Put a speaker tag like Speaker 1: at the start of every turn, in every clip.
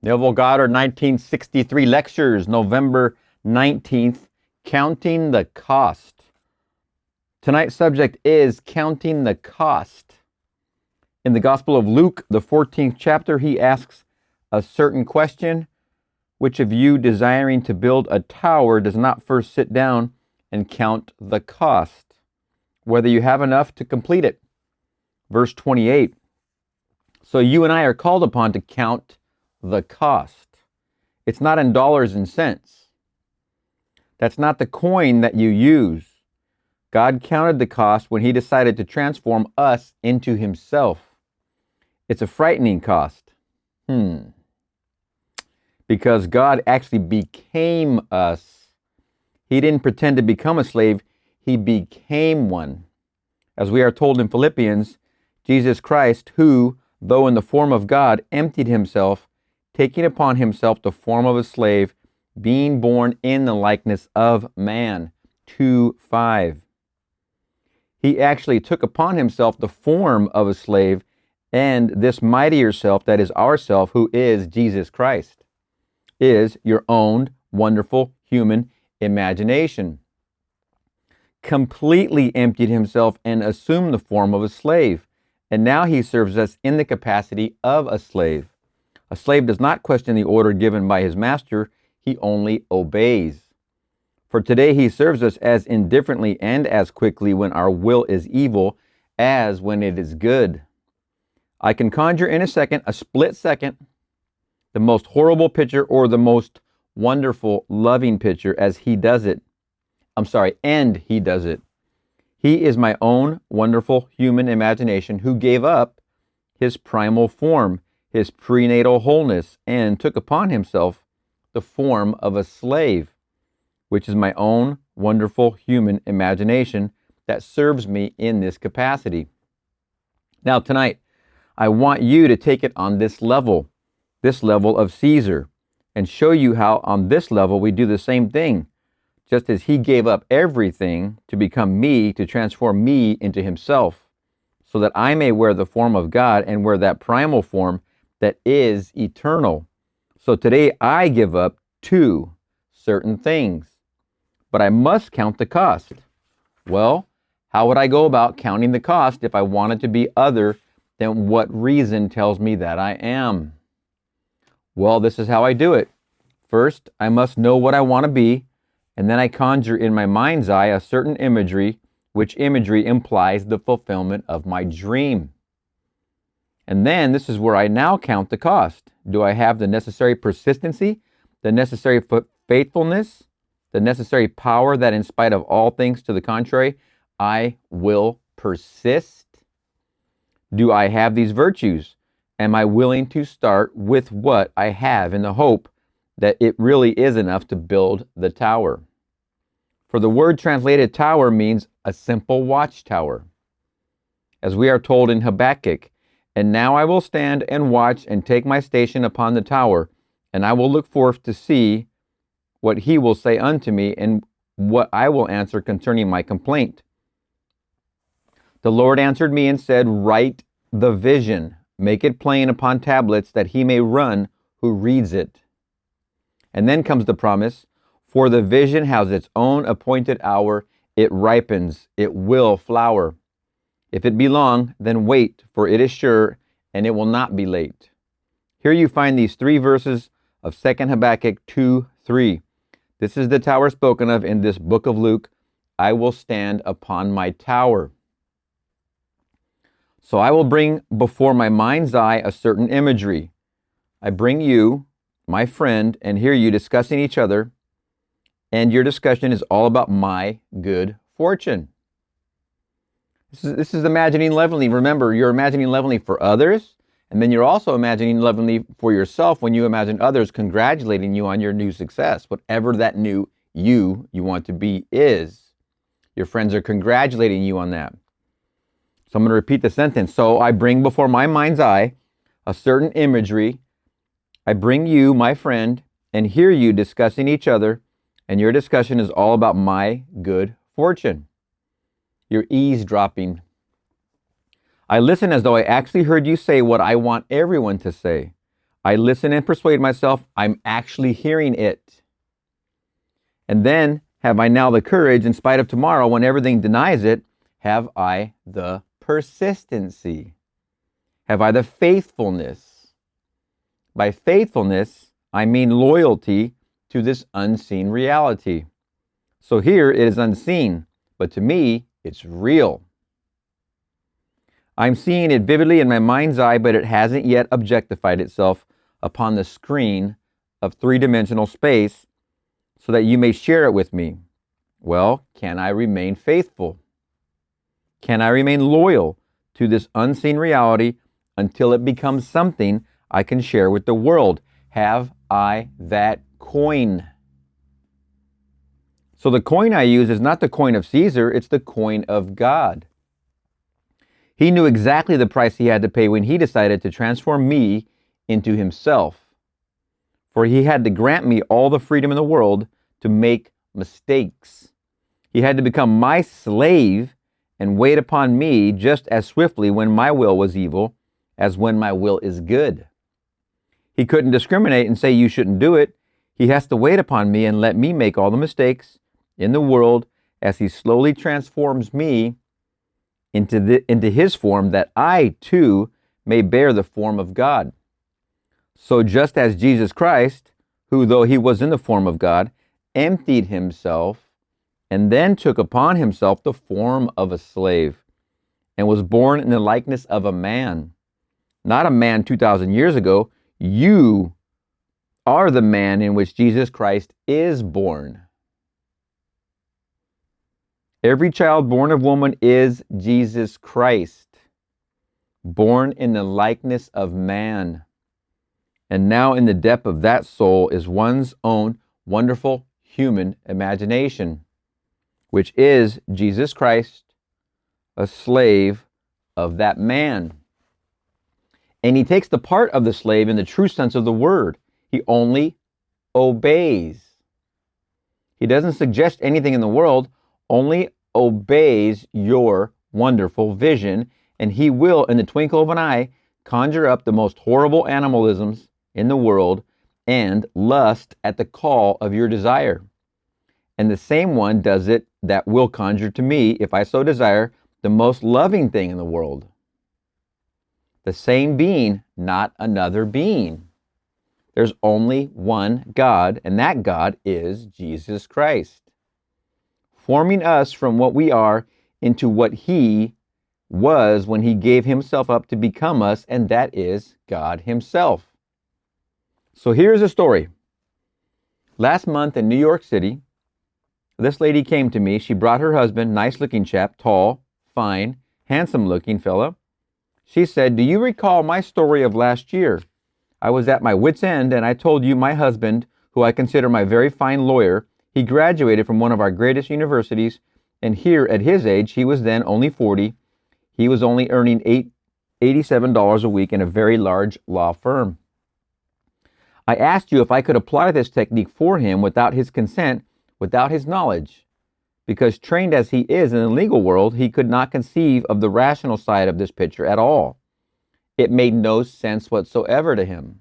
Speaker 1: Neville Goddard, 1963 Lectures, November 19th, Counting the Cost. Tonight's subject is counting the cost. In the Gospel of Luke, the 14th chapter, he asks a certain question: which of you, desiring to build a tower, does not first sit down and count the cost, whether you have enough to complete it? Verse 28. So you and I are called upon to count the cost. It's not in dollars and cents. That's not the coin that you use. God counted the cost when he decided to transform us into himself. It's a frightening cost. Because God actually became us. He didn't pretend to become a slave. He became one. As we are told in Philippians, Jesus Christ, who, though in the form of God, emptied himself, taking upon himself the form of a slave, being born in the likeness of man. 2:5. He actually took upon himself the form of a slave, and this mightier self, that is our self, who is Jesus Christ, is your own wonderful human imagination. Completely emptied himself and assumed the form of a slave. And now he serves us in the capacity of a slave. A slave does not question the order given by his master. He only obeys. For today he serves us as indifferently and as quickly when our will is evil as when it is good. I can conjure in a split second, the most horrible picture or the most wonderful, loving picture as he does it. And he does it. He is my own wonderful human imagination who gave up his primal form, his prenatal wholeness, and took upon himself the form of a slave, which is my own wonderful human imagination that serves me in this capacity. Now tonight, I want you to take it on this level of Caesar, and show you how on this level we do the same thing. Just as he gave up everything to become me, to transform me into himself, so that I may wear the form of God and wear that primal form that is eternal. So today I give up two certain things, but I must count the cost. Well, how would I go about counting the cost if I wanted to be other than what reason tells me that I am? Well, this is how I do it. First, I must know what I want to be, and then I conjure in my mind's eye a certain imagery, which imagery implies the fulfillment of my dream. And then this is where I now count the cost. Do I have the necessary persistency, the necessary faithfulness, the necessary power that in spite of all things to the contrary, I will persist? Do I have these virtues? Am I willing to start with what I have in the hope that it really is enough to build the tower? For the word translated tower means a simple watchtower. As we are told in Habakkuk, and now I will stand and watch and take my station upon the tower, and I will look forth to see what he will say unto me, and what I will answer concerning my complaint. The Lord answered me and said, write the vision, make it plain upon tablets, that he may run who reads it. And then comes the promise, for the vision has its own appointed hour, it ripens, it will flower. If it be long, then wait, for it is sure, and it will not be late. Here you find these three verses of 2 Habakkuk 2:3. This is the tower spoken of in this book of Luke. I will stand upon my tower. So I will bring before my mind's eye a certain imagery. I bring you, my friend, and hear you discussing each other, and your discussion is all about my good fortune. This is imagining levelly. Remember, you're imagining levelly for others, and then you're also imagining levelly for yourself when you imagine others congratulating you on your new success, whatever that new you want to be is. Your friends are congratulating you on that. So I'm going to repeat the sentence. So I bring before my mind's eye a certain imagery. I bring you, my friend, and hear you discussing each other, and your discussion is all about my good fortune. You're eavesdropping. I listen as though I actually heard you say what I want everyone to say. I listen and persuade myself I'm actually hearing it. And then have I now the courage, in spite of tomorrow, when everything denies it, have I the persistency? Have I the faithfulness? By faithfulness, I mean loyalty to this unseen reality. So here it is unseen, but to me, it's real. I'm seeing it vividly in my mind's eye, but it hasn't yet objectified itself upon the screen of three-dimensional space so that you may share it with me. Well, can I remain faithful? Can I remain loyal to this unseen reality until it becomes something I can share with the world? Have I that coin? So the coin I use is not the coin of Caesar, it's the coin of God. He knew exactly the price he had to pay when he decided to transform me into himself. For he had to grant me all the freedom in the world to make mistakes. He had to become my slave and wait upon me just as swiftly when my will was evil as when my will is good. He couldn't discriminate and say you shouldn't do it. He has to wait upon me and let me make all the mistakes in the world as he slowly transforms me into his form, that I too may bear the form of God. So just as Jesus Christ, who though he was in the form of God, emptied himself and then took upon himself the form of a slave and was born in the likeness of a man, not a man 2,000 years ago, you are the man in which Jesus Christ is born. Every child born of woman is Jesus Christ, born in the likeness of man. And now in the depth of that soul is one's own wonderful human imagination, which is Jesus Christ, a slave of that man. And he takes the part of the slave in the true sense of the word. He only obeys. He doesn't suggest anything in the world, only obeys your wonderful vision, and he will, in the twinkle of an eye, conjure up the most horrible animalisms in the world and lust at the call of your desire. And the same one does it that will conjure to me, if I so desire, the most loving thing in the world. The same being, not another being. There's only one God, and that God is Jesus Christ, forming us from what we are into what he was when he gave himself up to become us, and that is God himself. So here's a story. Last month in New York City, this lady came to me. She brought her husband, nice looking chap, tall, fine, handsome looking fella. She said, "Do you recall my story of last year? I was at my wit's end and I told you my husband, who I consider my very fine lawyer, he graduated from one of our greatest universities, and here at his age, he was then only 40, he was only earning $87 a week in a very large law firm. I asked you if I could apply this technique for him without his consent, without his knowledge, because trained as he is in the legal world, he could not conceive of the rational side of this picture at all. It made no sense whatsoever to him.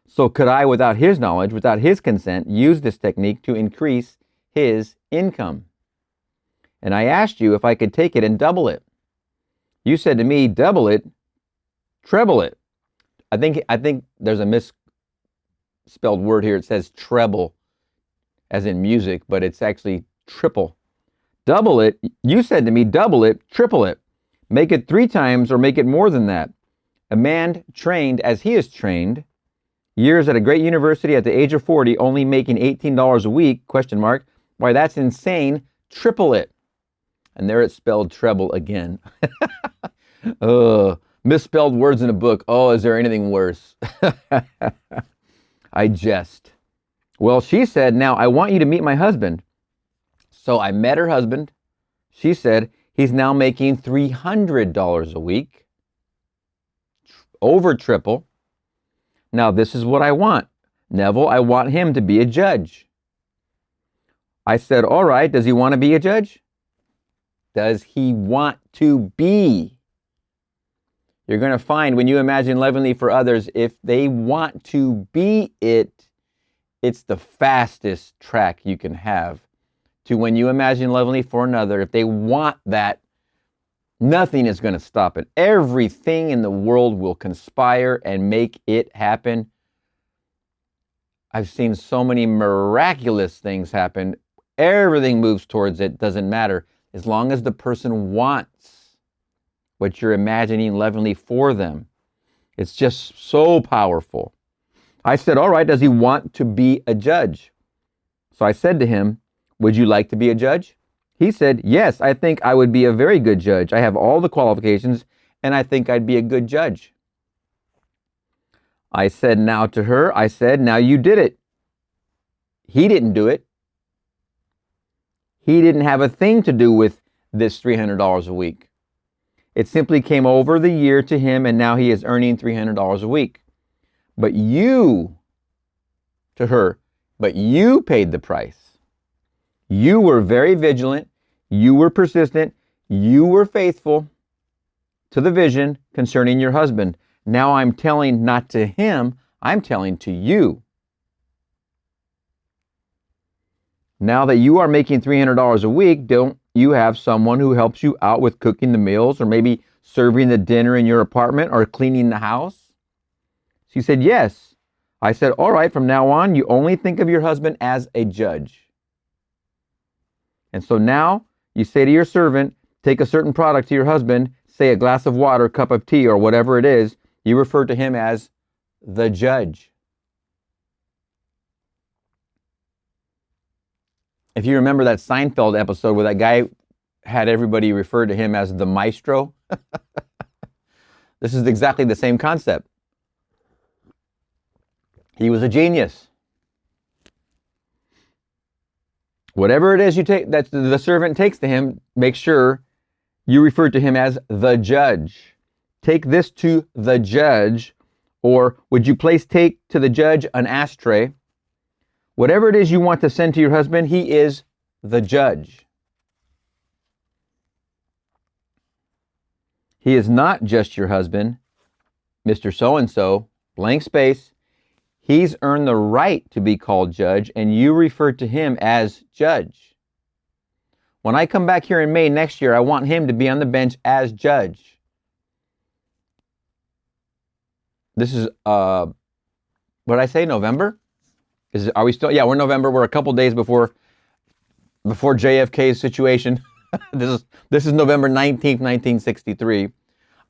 Speaker 1: So could I, without his knowledge, without his consent, use this technique to increase his income? And I asked you if I could take it and double it. You said to me, double it, treble it. I think there's a misspelled word here. It says treble, as in music, but it's actually triple. Double it. You said to me, double it, triple it. Make it 3 times or make it more than that. A man trained as he is trained, years at a great university at the age of 40, only making $18 a week, ? Why, that's insane. Triple it. And there it's spelled treble again. Misspelled words in a book. Oh, is there anything worse? I jest. Well, she said, now I want you to meet my husband. So I met her husband. She said, he's now making $300 a week. Over triple. Now this is what I want. Neville, I want him to be a judge. I said, all right, does he want to be a judge? Does he want to be? You're going to find when you imagine lovingly for others, if they want to be it, it's the fastest track you can have to when you imagine lovingly for another. If they want that, nothing is going to stop it. Everything in the world will conspire and make it happen. I've seen so many miraculous things happen. Everything moves towards it. Doesn't matter. As long as the person wants what you're imagining lovingly for them. It's just so powerful. I said, all right, does he want to be a judge? So I said to him, would you like to be a judge? He said, yes, I think I would be a very good judge. I have all the qualifications, and I think I'd be a good judge. I said now to her, I said, now you did it. He didn't do it. He didn't have a thing to do with this $300 a week. It simply came over the year to him, and now he is earning $300 a week. But you, to her, but you paid the price. You were very vigilant. You were persistent. You were faithful to the vision concerning your husband. Now I'm telling not to him, I'm telling to you. Now that you are making $300 a week, don't you have someone who helps you out with cooking the meals or maybe serving the dinner in your apartment or cleaning the house? She said, yes. I said, all right, from now on, you only think of your husband as a judge. And so now you say to your servant, take a certain product to your husband, say a glass of water, cup of tea, or whatever it is, you refer to him as the judge. If you remember that Seinfeld episode where that guy had everybody refer to him as the maestro, this is exactly the same concept. He was a genius. Whatever it is you take that the servant takes to him, make sure you refer to him as the judge. Take this to the judge, or would you please take to the judge an ashtray? Whatever it is you want to send to your husband, he is the judge. He is not just your husband, Mr. So-and-so, blank space. He's earned the right to be called judge, and you refer to him as judge. When I come back here in May next year, I want him to be on the bench as judge. This is, what did I say, November? Are we still? Yeah, we're November. We're a couple days before JFK's situation. This is November 19th, 1963.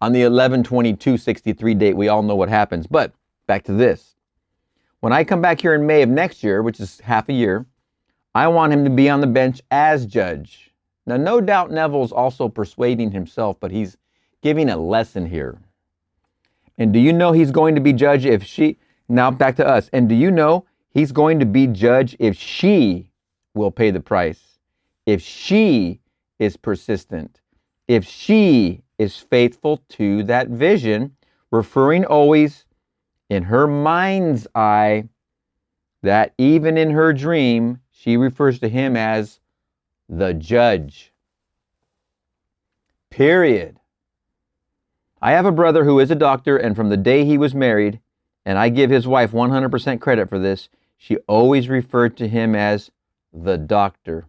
Speaker 1: On the 11/22/63 date, we all know what happens. But back to this. When I come back here in May of next year, which is half a year, I want him to be on the bench as judge. Now, no doubt Neville's also persuading himself, but he's giving a lesson here. And do you know he's going to be judge if she... Now, back to us. And do you know he's going to be judge if she will pay the price, if she is persistent, if she is faithful to that vision, referring always in her mind's eye that even in her dream, she refers to him as the judge. Period. I have a brother who is a doctor, and from the day he was married, and I give his wife 100% credit for this, she always referred to him as the doctor.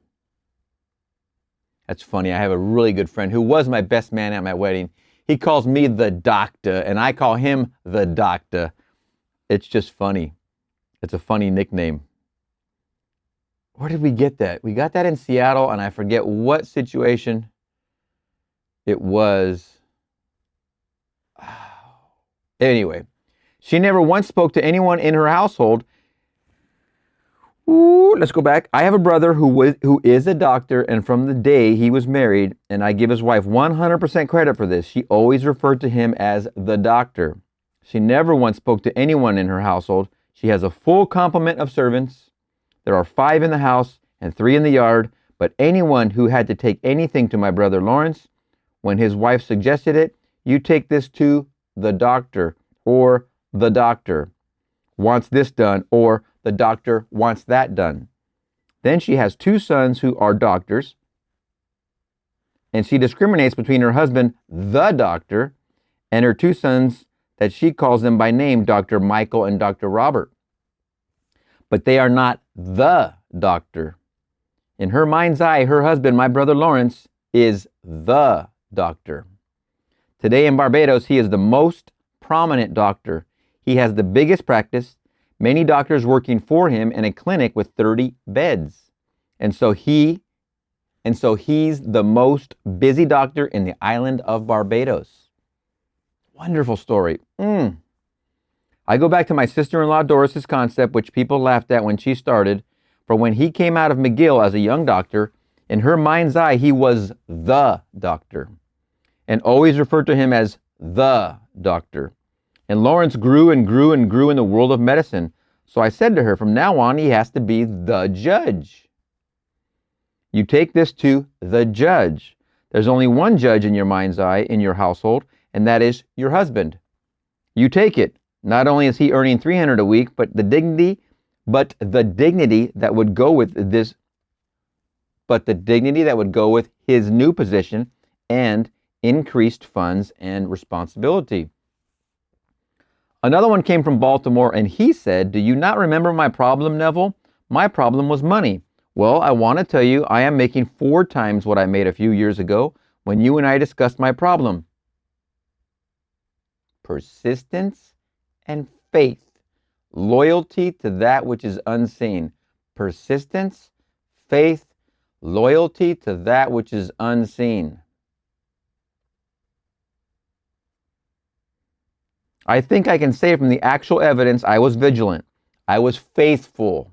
Speaker 1: That's funny. I have a really good friend who was my best man at my wedding. He calls me the doctor, and I call him the doctor. It's just funny. It's a funny nickname. Where did we get that? We got that in Seattle, and I forget what situation it was. Anyway, she never once spoke to anyone in her household. Ooh, let's go back. I have a brother who is a doctor, and from the day he was married, and I give his wife 100% credit for this, she always referred to him as the doctor. She never once spoke to anyone in her household. She has a full complement of servants. There are 5 in the house and 3 in the yard, but anyone who had to take anything to my brother Lawrence, when his wife suggested it, you take this to the doctor, or the doctor wants this done, or the doctor wants that done. Then she has 2 sons who are doctors, and she discriminates between her husband, the doctor, and her two sons that she calls them by name, Dr. Michael and Dr. Robert. But they are not the doctor. In her mind's eye, her husband, my brother Lawrence, is the doctor. Today in Barbados, he is the most prominent doctor. He has the biggest practice, many doctors working for him in a clinic with 30 beds. And so he's the most busy doctor in the island of Barbados. Wonderful story. I go back to my sister-in-law Doris's concept, which people laughed at when she started. For when he came out of McGill as a young doctor, in her mind's eye, he was the doctor, and always referred to him as the doctor. And Lawrence grew and grew and grew in the world of medicine. So I said to her, from now on, he has to be the judge. You take this to the judge. There's only one judge in your mind's eye in your household, and that is your husband. You take it. Not only is he earning $300 a week, but the dignity that would go with this, but the dignity that would go with his new position and increased funds and responsibility. Another one came from Baltimore, and he said, "Do you not remember my problem, Neville? My problem was money." Well, I want to tell you, I am making 4 times what I made a few years ago when you and I discussed my problem. Persistence and faith. Loyalty to that which is unseen. Persistence, faith, loyalty to that which is unseen. I think I can say from the actual evidence, I was vigilant. I was faithful.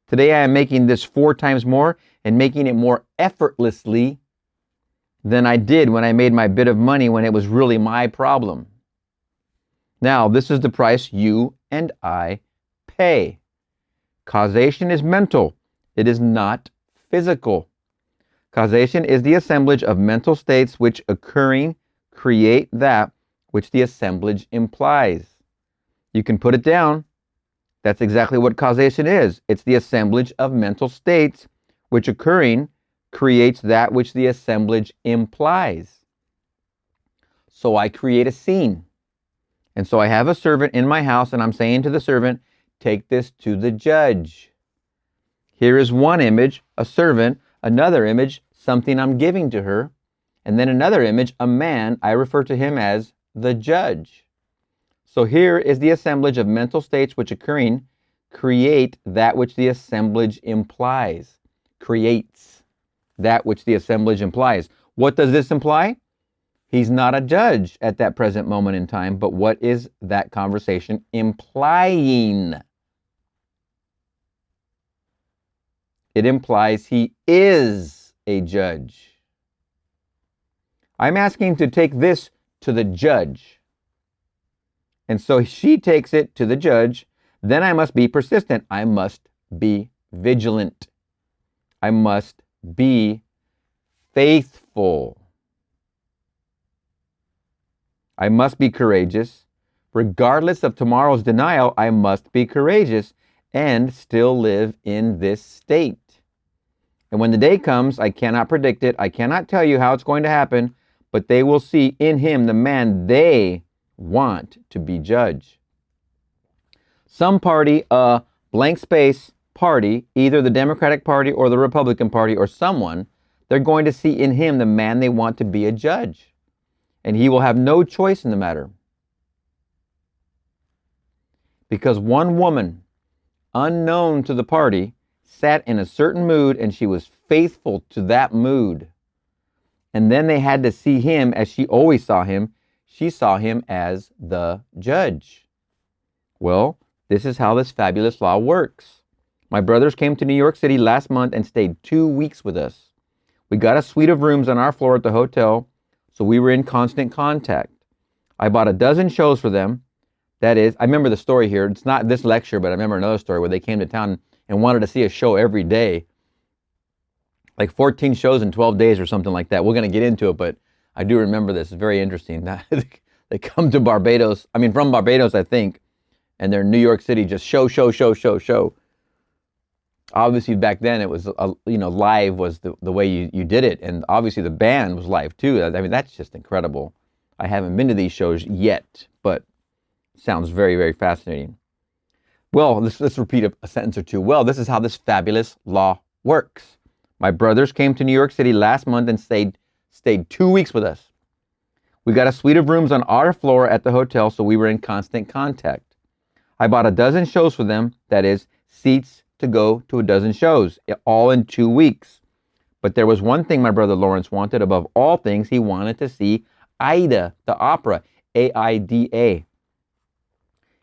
Speaker 1: Today I am making this 4 times more and making it more effortlessly than I did when I made my bit of money when it was really my problem. Now, this is the price you and I pay. Causation is mental. It is not physical. Causation is the assemblage of mental states which occurring create that which the assemblage implies. You can put it down. That's exactly what causation is. It's the assemblage of mental states which occurring creates that which the assemblage implies. So I create a scene. And so I have a servant in my house, and I'm saying to the servant, take this to the judge. Here is one image, a servant, another image, something I'm giving to her, and then another image, a man. I refer to him as the judge. So here is the assemblage of mental states which occurring create that which the assemblage implies. Creates that which the assemblage implies. What does this imply? He's not a judge at that present moment in time, but what is that conversation implying? It implies he is a judge. I'm asking to take this to the judge. And so she takes it to the judge. Then I must be persistent. I must be vigilant. I must be faithful. I must be courageous. Regardless of tomorrow's denial, I must be courageous and still live in this state. And when the day comes, I cannot predict it. I cannot tell you how it's going to happen, but they will see in him the man they want to be judge. Some party, a blank space party, either the Democratic Party or the Republican Party or someone, they're going to see in him the man they want to be a judge. And he will have no choice in the matter. Because one woman, unknown to the party, sat in a certain mood and she was faithful to that mood. And then they had to see him as she always saw him. She saw him as the judge. Well, this is how this fabulous law works. My brothers came to New York City last month and stayed 2 weeks with us. We got a suite of rooms on our floor at the hotel, so we were in constant contact. I bought a dozen shows for them. That is, I remember the story here. It's not this lecture, but I remember another story where they came to town and wanted to see a show every day. Like 14 shows in 12 days or something like that. We're going to get into it, but I do remember this. It's very interesting. They come to Barbados, from Barbados, I think, and they're in New York City, just show. Obviously, back then, it was, live was the way you did it. And obviously, the band was live, too. That's just incredible. I haven't been to these shows yet, but sounds very, very fascinating. Well, let's repeat a sentence or two. Well, this is how this fabulous law works. My brothers came to New York City last month and stayed 2 weeks with us. We got a suite of rooms on our floor at the hotel, so we were in constant contact. I bought a dozen shows for them, that is, seats to go to a dozen shows, all in 2 weeks. But there was one thing my brother Lawrence wanted above all things. He wanted to see Aida, the opera, Aida.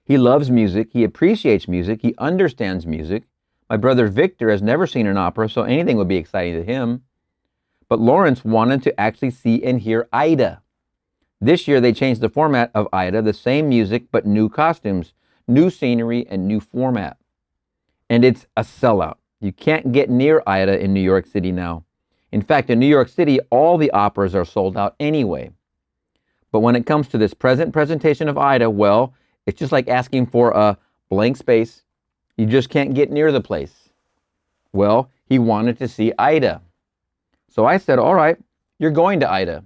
Speaker 1: He loves music, he appreciates music, he understands music. My brother Victor has never seen an opera, so anything would be exciting to him. But Lawrence wanted to actually see and hear Aida. This year they changed the format of Aida, the same music but new costumes, new scenery, and new format. And it's a sellout. You can't get near Aida in New York City now. In fact, in New York City, all the operas are sold out anyway. But when it comes to this present presentation of Aida, well, it's just like asking for a blank space. You just can't get near the place. Well, he wanted to see Aida. So I said, all right, you're going to Aida.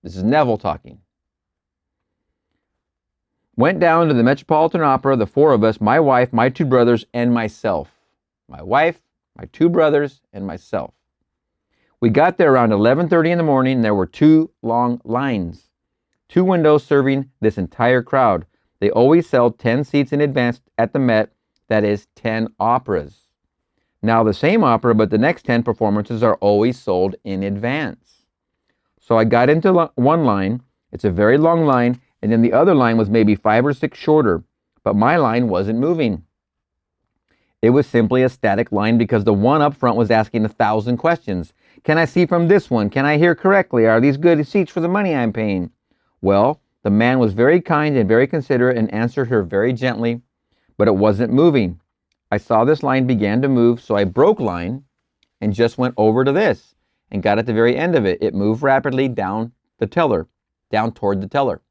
Speaker 1: This is Neville talking. Went down to the Metropolitan Opera, the four of us, my wife, my two brothers, and myself. My wife, my two brothers, and myself. We got there around 11:30 in the morning, and there were 2 long lines. 2 windows serving this entire crowd. They always sell 10 seats in advance at the Met, that is 10 operas. Now the same opera, but the next 10 performances are always sold in advance. So I got into one line. It's a very long line, and then the other line was maybe 5 or 6 shorter, but my line wasn't moving. It was simply a static line because the one up front was asking 1,000 questions. Can I see from this one? Can I hear correctly? Are these good seats for the money I'm paying? Well, the man was very kind and very considerate and answered her very gently, but it wasn't moving. I saw this line began to move, so I broke line and just went over to this and got at the very end of it. It moved rapidly down the teller, down toward the teller.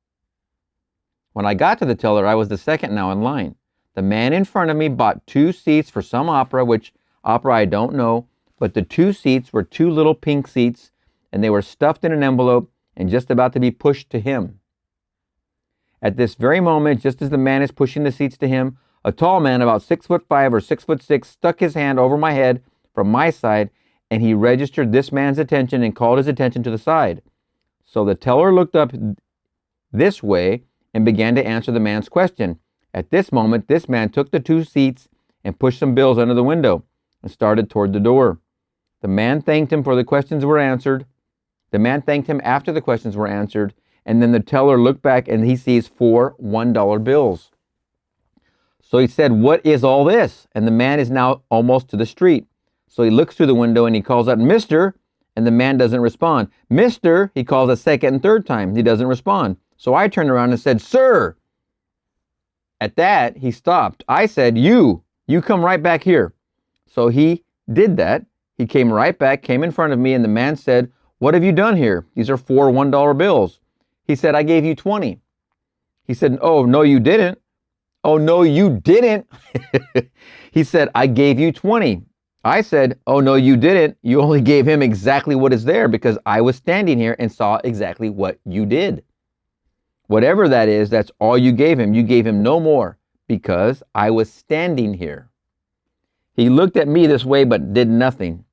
Speaker 1: When I got to the teller, I was the second now in line. The man in front of me bought 2 seats for some opera, which opera I don't know, but the 2 seats were 2 little pink seats, and they were stuffed in an envelope and just about to be pushed to him. At this very moment, just as the man is pushing the seats to him, a tall man about 6'5" or 6'6" stuck his hand over my head from my side, and he registered this man's attention and called his attention to the side. So the teller looked up this way and began to answer the man's question. At this moment, this man took the 2 seats and pushed some bills under the window and started toward the door. The man thanked him for the questions were answered. The man thanked him after the questions were answered, and then the teller looked back and he sees 4 $1 bills. So he said, "What is all this?" And the man is now almost to the street. So he looks through the window and he calls out, "Mister," and the man doesn't respond. "Mister," he calls a second and third time. He doesn't respond. So I turned around and said, "Sir." At that, he stopped. I said, you come right back here." So he did that. He came right back, came in front of me, and the man said, "What have you done here? These are 4 $1 bills." He said, "I gave you 20. He said, "Oh, no, you didn't." "Oh, no, you didn't." He said, "I gave you 20. I said, "Oh, no, you didn't. You only gave him exactly what is there because I was standing here and saw exactly what you did. Whatever that is, that's all you gave him. You gave him no more because I was standing here." He looked at me this way but did nothing.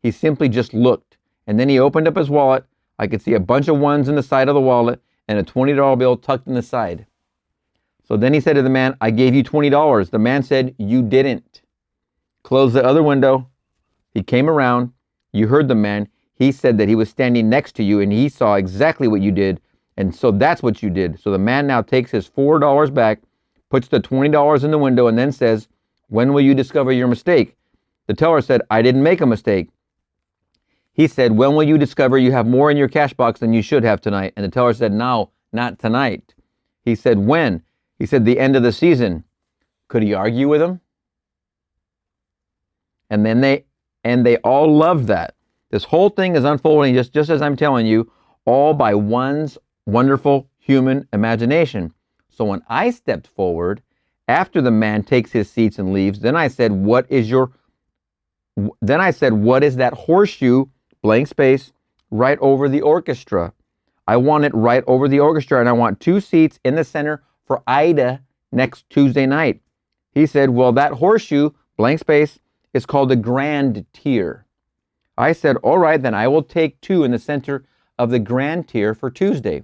Speaker 1: He simply just looked. And then he opened up his wallet. I could see a bunch of ones in the side of the wallet and a $20 bill tucked in the side. So then he said to the man, "I gave you $20. The man said, "You didn't." Closed the other window. He came around. You heard the man. He said that he was standing next to you and he saw exactly what you did. And so that's what you did. So the man now takes his $4 back, puts the $20 in the window, and then says, "When will you discover your mistake?" The teller said, "I didn't make a mistake." He said, "When will you discover you have more in your cash box than you should have tonight?" And the teller said, "No, not tonight." He said, "When?" He said, "The end of the season." Could he argue with him? And then they all loved that. This whole thing is unfolding just as I'm telling you, all by one's wonderful human imagination. So when I stepped forward, after the man takes his seats and leaves, then I said, what is that horseshoe, blank space, right over the orchestra. I want it right over the orchestra, and I want 2 seats in the center for Ida next Tuesday night. He said, well, that horseshoe, blank space, is called a grand tier. I said, all right, then I will take 2 in the center of the grand tier for Tuesday.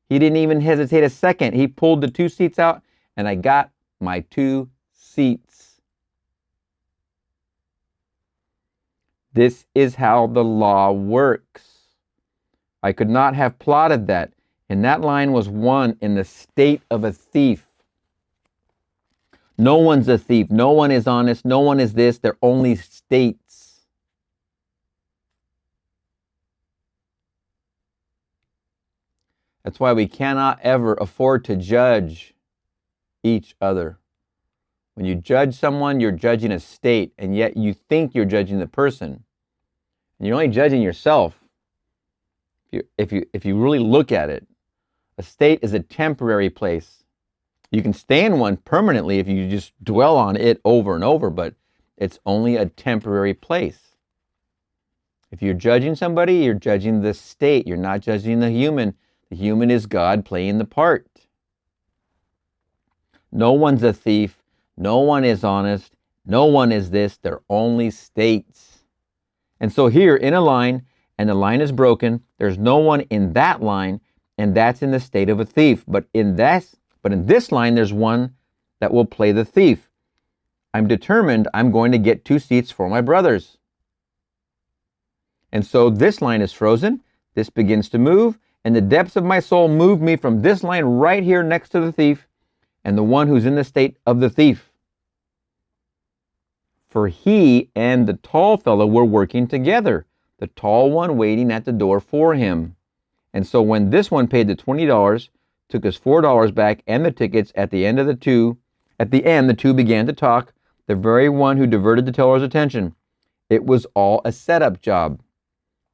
Speaker 1: He didn't even hesitate a second. He pulled the 2 seats out, and I got my 2 seats. This is how the law works. I could not have plotted that, and that line was won in the state of a thief. No one's a thief. No one is honest. No one is this. They're only states. That's why we cannot ever afford to judge each other. When you judge someone, you're judging a state, and yet you think you're judging the person. And you're only judging yourself. If you really look at it, a state is a temporary place. You can stay in one permanently if you just dwell on it over and over, but it's only a temporary place. If you're judging somebody, you're judging the state. You're not judging the human. The human is God playing the part. No one's a thief. No one is honest. No one is this. They're only states. And so here in a line, and the line is broken, there's no one in that line, and that's in the state of a thief. But in this line, there's one that will play the thief. I'm determined I'm going to get 2 seats for my brothers. And so this line is frozen. This begins to move, and the depths of my soul move me from this line right here next to the thief and the one who's in the state of the thief. For he and the tall fellow were working together, the tall one waiting at the door for him. And so when this one paid the $20, took his $4 back and the tickets, at the end, the two began to talk, the very one who diverted the teller's attention. It was all a setup job.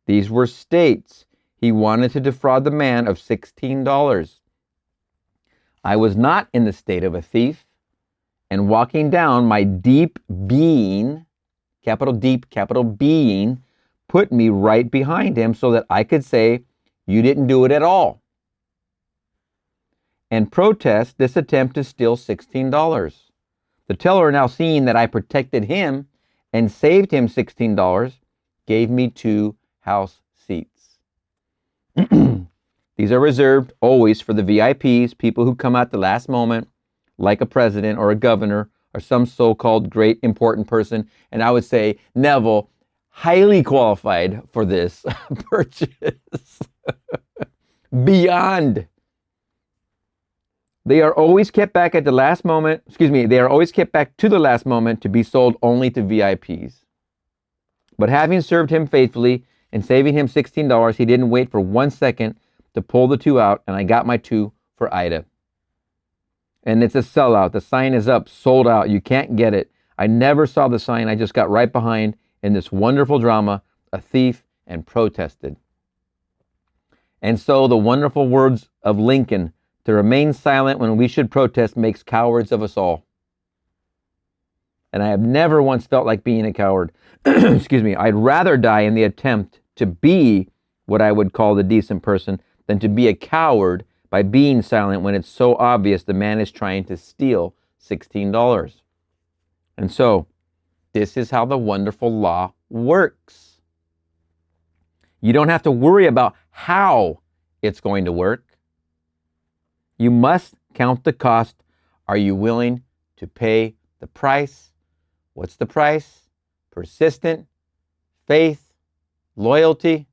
Speaker 1: These were states. He wanted to defraud the man of $16. I was not in the state of a thief, and walking down, my deep being, capital deep, capital being, put me right behind him so that I could say, you didn't do it at all, and protest this attempt to steal $16. The teller, now seeing that I protected him and saved him $16, gave me 2 house seats. These are reserved always for the VIPs, people who come at the last moment, like a president or a governor or some so-called great important person. And I would say, Neville, highly qualified for this purchase. Beyond. They are always kept back at the last moment. They are always kept back to the last moment to be sold only to VIPs. But having served him faithfully and saving him $16, he didn't wait for 1 second to pull the 2 out, and I got my 2 for Ida. And it's a sellout. The sign is up, sold out. You can't get it. I never saw the sign. I just got right behind in this wonderful drama, a thief, and protested. And so the wonderful words of Lincoln, to remain silent when we should protest makes cowards of us all. And I have never once felt like being a coward. I'd rather die in the attempt to be what I would call the decent person than to be a coward by being silent when it's so obvious the man is trying to steal $16. And so, this is how the wonderful law works. You don't have to worry about how it's going to work. You must count the cost. Are you willing to pay the price? What's the price? Persistent, faith, loyalty.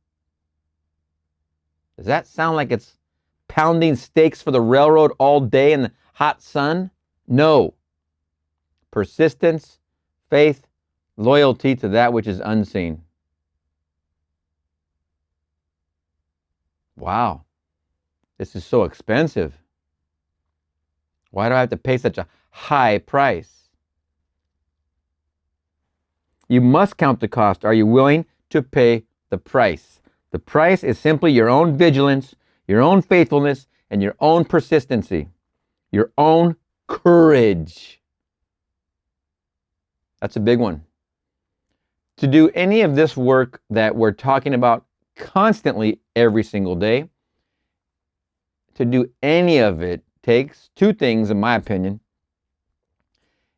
Speaker 1: Does that sound like it's pounding steaks for the railroad all day in the hot sun? No. Persistence, faith, loyalty to that which is unseen. Wow. This is so expensive. Why do I have to pay such a high price? You must count the cost. Are you willing to pay the price? The price is simply your own vigilance, your own faithfulness, and your own persistency, your own courage. That's a big one. To do any of this work that we're talking about constantly every single day. To do any of it takes two things, in my opinion.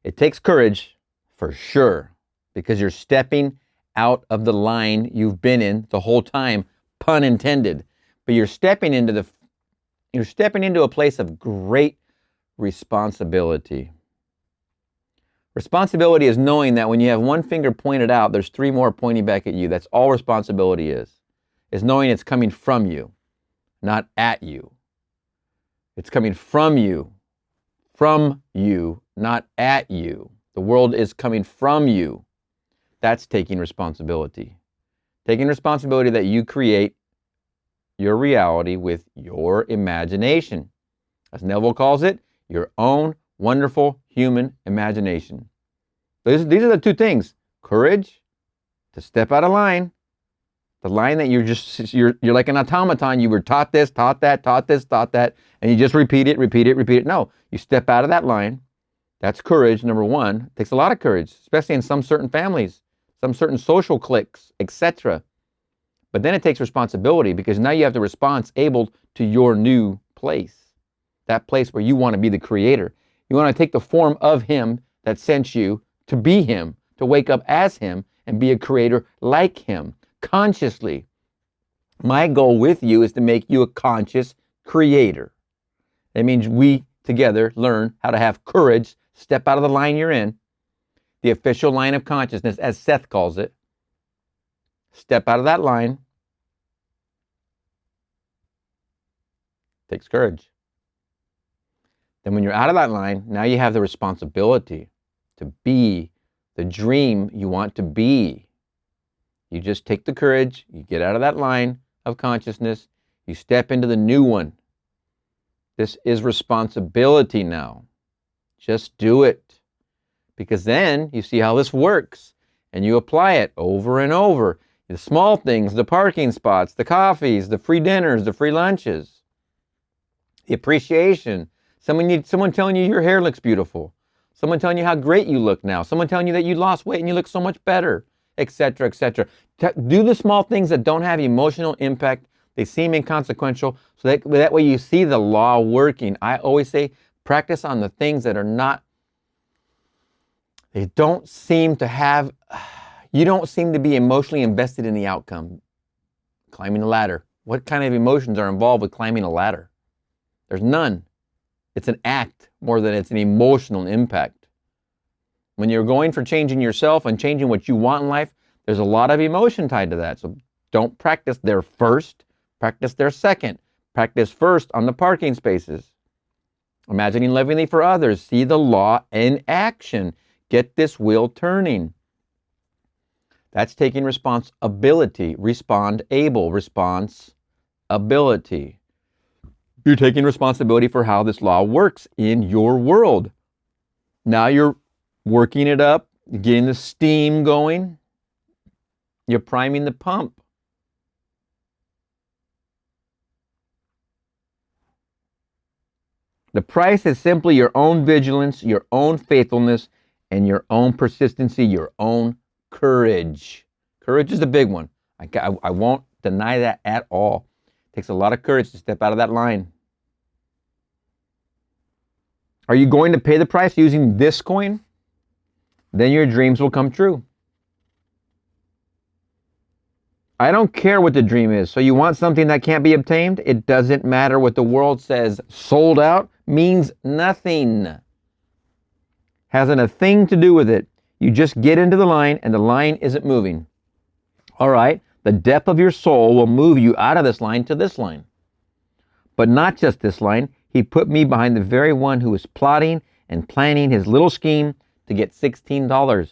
Speaker 1: It takes courage, for sure, because you're stepping out of the line you've been in the whole time, pun intended. But you're stepping into a place of great responsibility. Responsibility is knowing that when you have one finger pointed out, there's three more pointing back at you. That's all responsibility is knowing it's coming from you, not at you. It's coming from you, not at you. The world is coming from you. That's taking responsibility. Taking responsibility that you create your reality with your imagination. As Neville calls it, your own wonderful human imagination. These are the two things. Courage to step out of line. The line that you're like an automaton. You were taught this, taught that, and you just repeat it. No, you step out of that line. That's courage, number one. It takes a lot of courage, especially in some certain families, some certain social cliques, etc. But then it takes responsibility because now you have to respond able to your new place. That place where you want to be the creator. You want to take the form of him that sent you to be him, to wake up as him and be a creator like him, consciously. My goal with you is to make you a conscious creator. That means we together learn how to have courage, step out of the line you're in, the official line of consciousness, as Seth calls it. Step out of that line. Takes courage. Then when you're out of that line, now you have the responsibility to be the dream you want to be. You just take the courage, you get out of that line of consciousness, you step into the new one. This is responsibility now. Just do it. Because then you see how this works and you apply it over and over. The small things, the parking spots, the coffees, the free dinners, the free lunches, the appreciation. Someone telling you your hair looks beautiful. Someone telling you how great you look now. Someone telling you that you lost weight and you look so much better, etc., etc. Do the small things that don't have emotional impact. They seem inconsequential. So that way you see the law working. I always say practice on the things that are not, they don't seem to have, you don't seem to be emotionally invested in the outcome. Climbing a ladder. What kind of emotions are involved with climbing a ladder? There's none. It's an act more than it's an emotional impact. When you're going for changing yourself and changing what you want in life, there's a lot of emotion tied to that. So don't practice there first. Practice there second. Practice first on the parking spaces. Imagining lovingly for others. See the law in action. Get this wheel turning. That's taking responsibility. Responsibility. You're taking responsibility for how this law works in your world. Now you're working it up, getting the steam going. You're priming the pump. The price is simply your own vigilance, your own faithfulness, and your own persistency, your own courage. Courage is the big one. I won't deny that at all. It takes a lot of courage to step out of that line. Are you going to pay the price using this coin? Then your dreams will come true. I don't care what the dream is. So you want something that can't be obtained? It doesn't matter what the world says. Sold out means nothing. Hasn't a thing to do with it. You just get into the line and the line isn't moving. All right, the depth of your soul will move you out of this line to this line. But not just this line. He put me behind the very one who is plotting and planning his little scheme to get $16.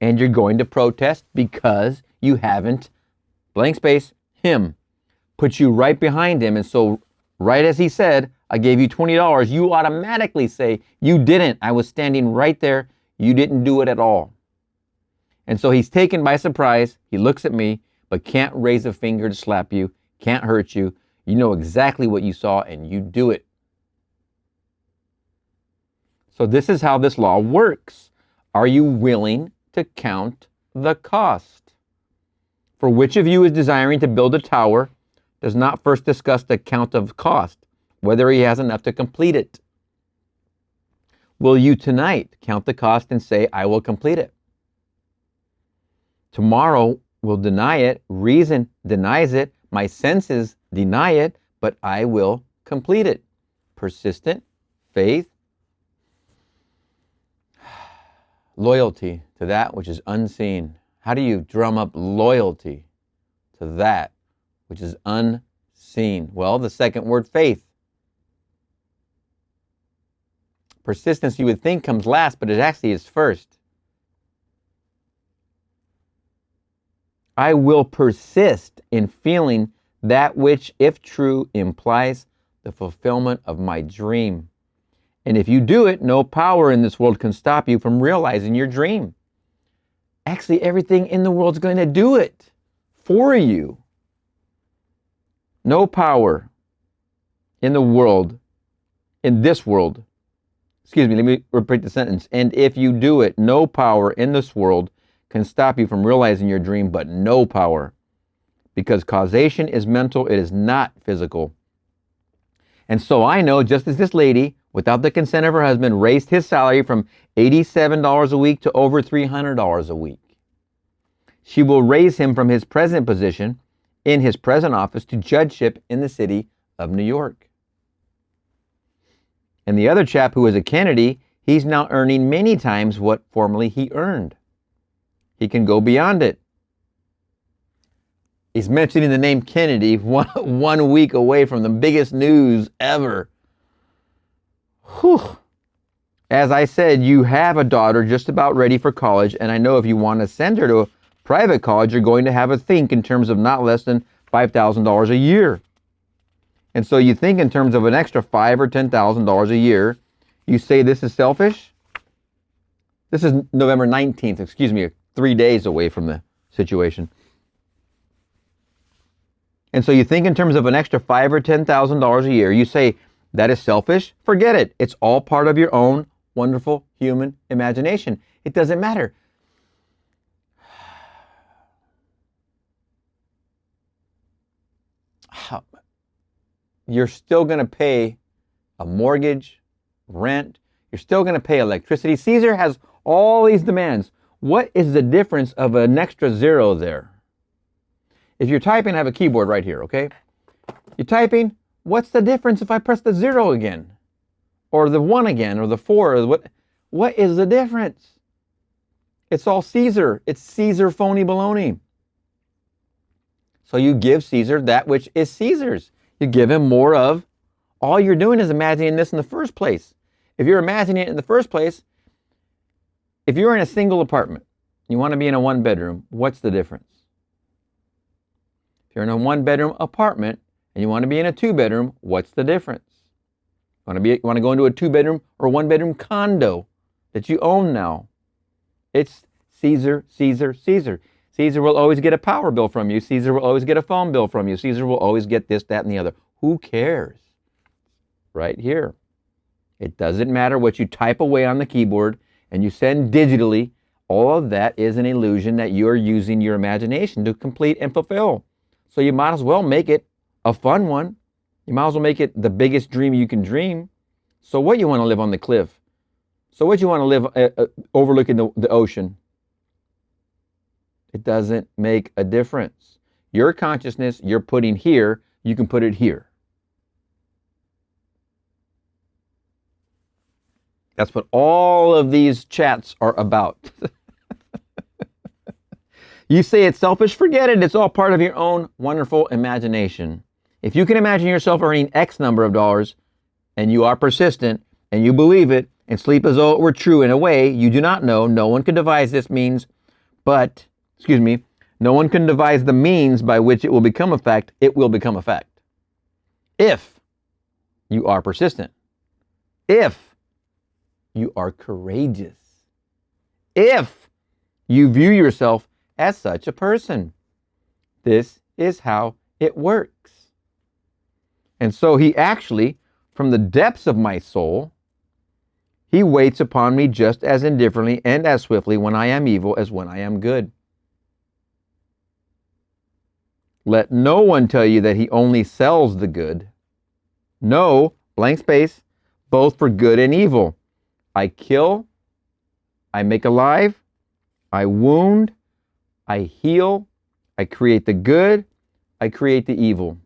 Speaker 1: And you're going to protest because you haven't, blank space, him. Put you right behind him. And so right as he said, I gave you $20, you automatically say, you didn't. I was standing right there. You didn't do it at all. And so he's taken by surprise. He looks at me, but can't raise a finger to slap you, can't hurt you. You know exactly what you saw and you do it. So this is how this law works. Are you willing to count the cost? For which of you is desiring to build a tower does not first discuss the count of cost, whether he has enough to complete it? Will you tonight count the cost and say, I will complete it? Tomorrow will deny it. Reason denies it. My senses deny it, but I will complete it. Persistent faith, loyalty to that which is unseen. How do you drum up loyalty to that which is unseen? Well, the second word, faith. Persistence, you would think, comes last, but it actually is first. I will persist in feeling that which, if true, implies the fulfillment of my dream. And if you do it, no power in this world can stop you from realizing your dream. Actually, everything in the world is going to do it for you. No power in the world, in this world, excuse me, let me repeat the sentence. And if you do it, no power in this world can stop you from realizing your dream, but no power. Because causation is mental, it is not physical. And so I know, just as this lady, without the consent of her husband, raised his salary from $87 a week to over $300 a week, she will raise him from his present position in his present office to judgeship in the city of New York. And the other chap who is a Kennedy, he's now earning many times what formerly he earned. He can go beyond it. He's mentioning the name Kennedy 1 week away from the biggest news ever. Whew. As I said, you have a daughter just about ready for college, and I know if you want to send her to a private college, you're going to have a think in terms of not less than $5,000 a year. And so you think in terms of an extra $5,000 or $10,000 a year. You say this is selfish? This is November 19th, 3 days away from the situation. And so you think in terms of an extra $5,000 or $10,000 a year. You say, that is selfish? Forget it. It's all part of your own wonderful human imagination. It doesn't matter. You're still going to pay a mortgage, rent. You're still going to pay electricity. Caesar has all these demands. What is the difference of an extra zero there? If you're typing, I have a keyboard right here, okay? You're typing, what's the difference if I press the 0 again? Or the 1 again, or the 4, or what is the difference? It's all Caesar. It's Caesar phony baloney. So you give Caesar that which is Caesar's. You give him more of. All you're doing is imagining this in the first place. If you're imagining it in the first place, if you're in a single apartment, you want to be in a 1-bedroom, what's the difference? If you're in a 1-bedroom apartment and you want to be in a 2-bedroom, what's the difference? You want to go into a 2-bedroom or 1-bedroom condo that you own now? It's Caesar, Caesar, Caesar. Caesar will always get a power bill from you. Caesar will always get a phone bill from you. Caesar will always get this, that, and the other. Who cares? Right here. It doesn't matter what you type away on the keyboard and you send digitally. All of that is an illusion that you are using your imagination to complete and fulfill. So you might as well make it a fun one. You might as well make it the biggest dream you can dream. So what, you want to live on the cliff? So what, you want to live overlooking the ocean? It doesn't make a difference. Your consciousness you're putting here, you can put it here. That's what all of these chats are about. You say it's selfish, forget it. It's all part of your own wonderful imagination. If you can imagine yourself earning X number of dollars, and you are persistent, and you believe it, and sleep as though it were true in a way you do not know, no one can devise this means, no one can devise the means by which it will become a fact. It will become a fact. If you are persistent. If you are courageous. If you view yourself as such a person. This is how it works. And so he actually, from the depths of my soul, he waits upon me just as indifferently and as swiftly when I am evil as when I am good. Let no one tell you that he only sells the good. No, blank space, both for good and evil. I kill, I make alive, I wound, I heal, I create the good, I create the evil.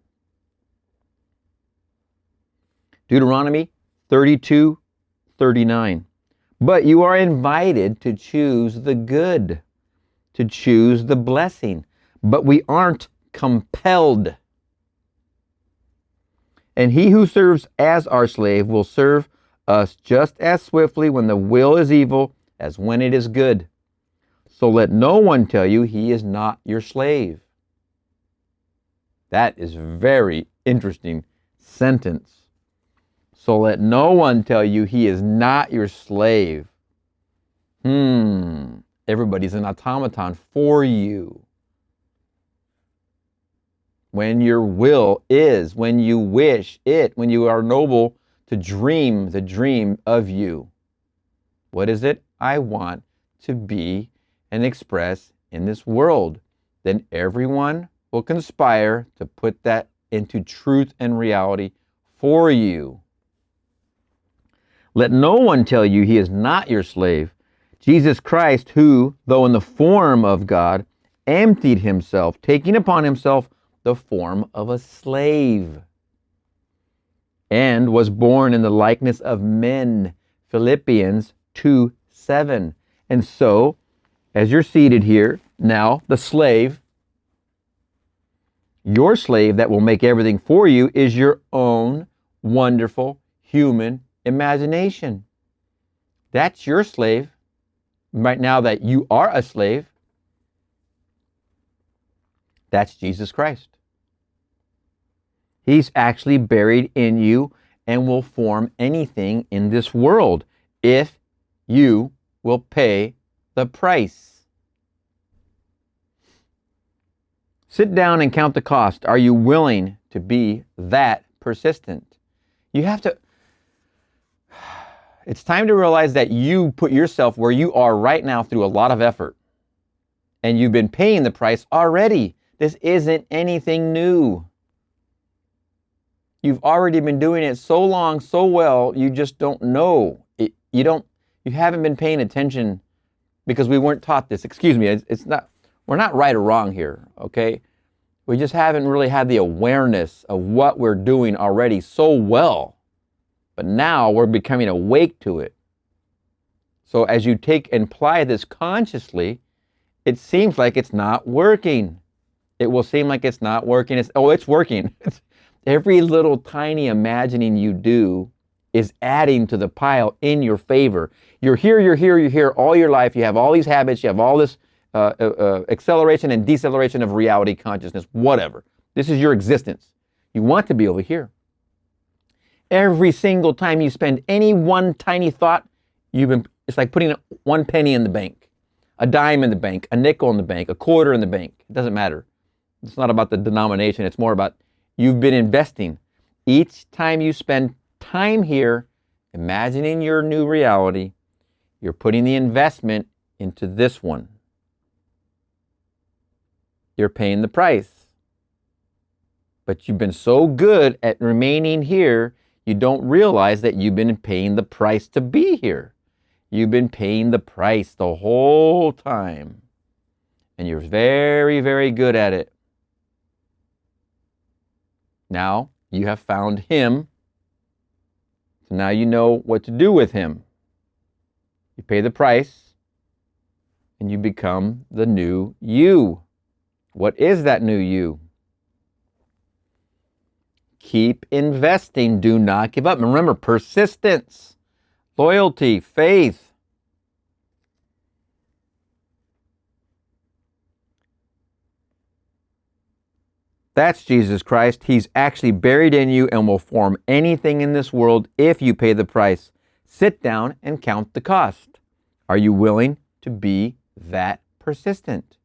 Speaker 1: Deuteronomy 32:39. But you are invited to choose the good, to choose the blessing, but we aren't compelled. And he who serves as our slave will serve us just as swiftly when the will is evil as when it is good. So let no one tell you he is not your slave. That is a very interesting sentence. So let no one tell you he is not your slave. Everybody's an automaton for you. When your will is, when you wish it, when you are noble to dream the dream of you. What is it? I want to be and express in this world. Then everyone will conspire to put that into truth and reality for you. Let no one tell you he is not your slave. Jesus Christ, who, though in the form of God, emptied himself, taking upon himself the form of a slave, and was born in the likeness of men. Philippians 2:7. And so, as you're seated here, now the slave, your slave that will make everything for you, is your own wonderful human imagination. That's your slave. Right now that you are a slave, that's Jesus Christ. He's actually buried in you and will form anything in this world if you will pay the price. Sit down and count the cost. Are you willing to be that persistent? You have to. It's time to realize that you put yourself where you are right now through a lot of effort. And you've been paying the price already. This isn't anything new. You've already been doing it so long, so well, you just don't know. You haven't been paying attention because we weren't taught this. Excuse me, we're not right or wrong here, okay? We just haven't really had the awareness of what we're doing already so well. But now we're becoming awake to it. So as you take and apply this consciously, it seems like it's not working. It will seem like it's not working. It's working. Every little tiny imagining you do is adding to the pile in your favor. You're here all your life. You have all these habits. You have all this acceleration and deceleration of reality consciousness, whatever. This is your existence. You want to be over here. Every single time you spend any one tiny thought, it's like putting 1 penny in the bank, a dime in the bank, a nickel in the bank, a quarter in the bank. It doesn't matter. It's not about the denomination. It's more about you've been investing. Each time you spend time here, imagining your new reality, you're putting the investment into this one. You're paying the price. But you've been so good at remaining here, you don't realize that you've been paying the price to be here. You've been paying the price the whole time. And you're very, very good at it. Now you have found him. So now you know what to do with him. You pay the price and you become the new you. What is that new you? Keep investing. Do not give up. And remember, persistence, loyalty, faith. That's Jesus Christ. He's actually buried in you and will form anything in this world if you pay the price. Sit down and count the cost. Are you willing to be that persistent?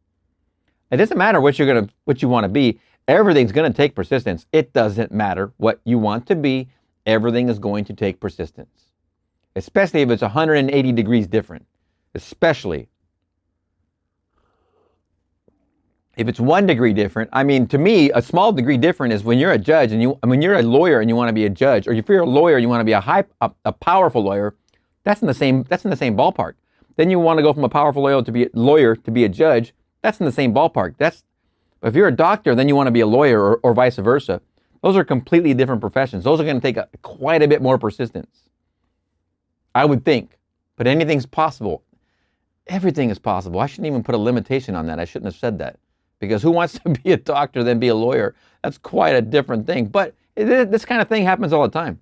Speaker 1: It doesn't matter what you want to be. Everything's going to take persistence. It doesn't matter what you want to be. Everything is going to take persistence. Especially if it's 180 degrees different. Especially. If it's 1 degree different, I mean, to me, a small degree different is when you're a judge and when you're a lawyer and you want to be a judge, or if you're a lawyer and you want to be a powerful lawyer, that's in the same ballpark. Then you want to go from a powerful lawyer to be a judge, that's in the same ballpark. If you're a doctor, then you want to be a lawyer, or vice versa. Those are completely different professions. Those are going to take quite a bit more persistence, I would think. But anything's possible. Everything is possible. I shouldn't even put a limitation on that. I shouldn't have said that. Because who wants to be a doctor than be a lawyer? That's quite a different thing. But this kind of thing happens all the time.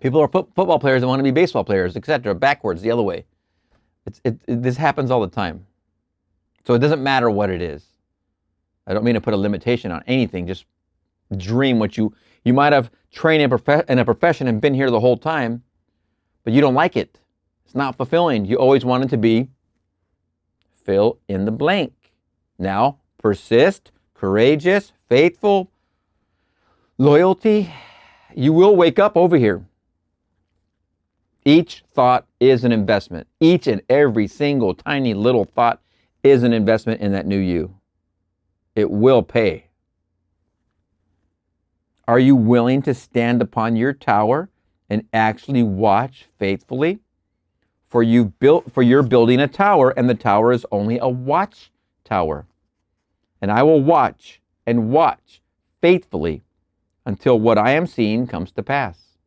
Speaker 1: People are football players that want to be baseball players, etc. Backwards, the other way. This happens all the time. So it doesn't matter what it is. I don't mean to put a limitation on anything. Just dream what you might have trained in a profession and been here the whole time, but you don't like it. It's not fulfilling. You always wanted to be fill in the blank. Now, persist, courageous, faithful, loyalty. You will wake up over here. Each thought is an investment. Each and every single tiny little thought is an investment in that new you. It will pay. Are you willing to stand upon your tower and actually watch faithfully? For you're building a tower, and the tower is only a watch tower. And I will watch and watch faithfully until what I am seeing comes to pass.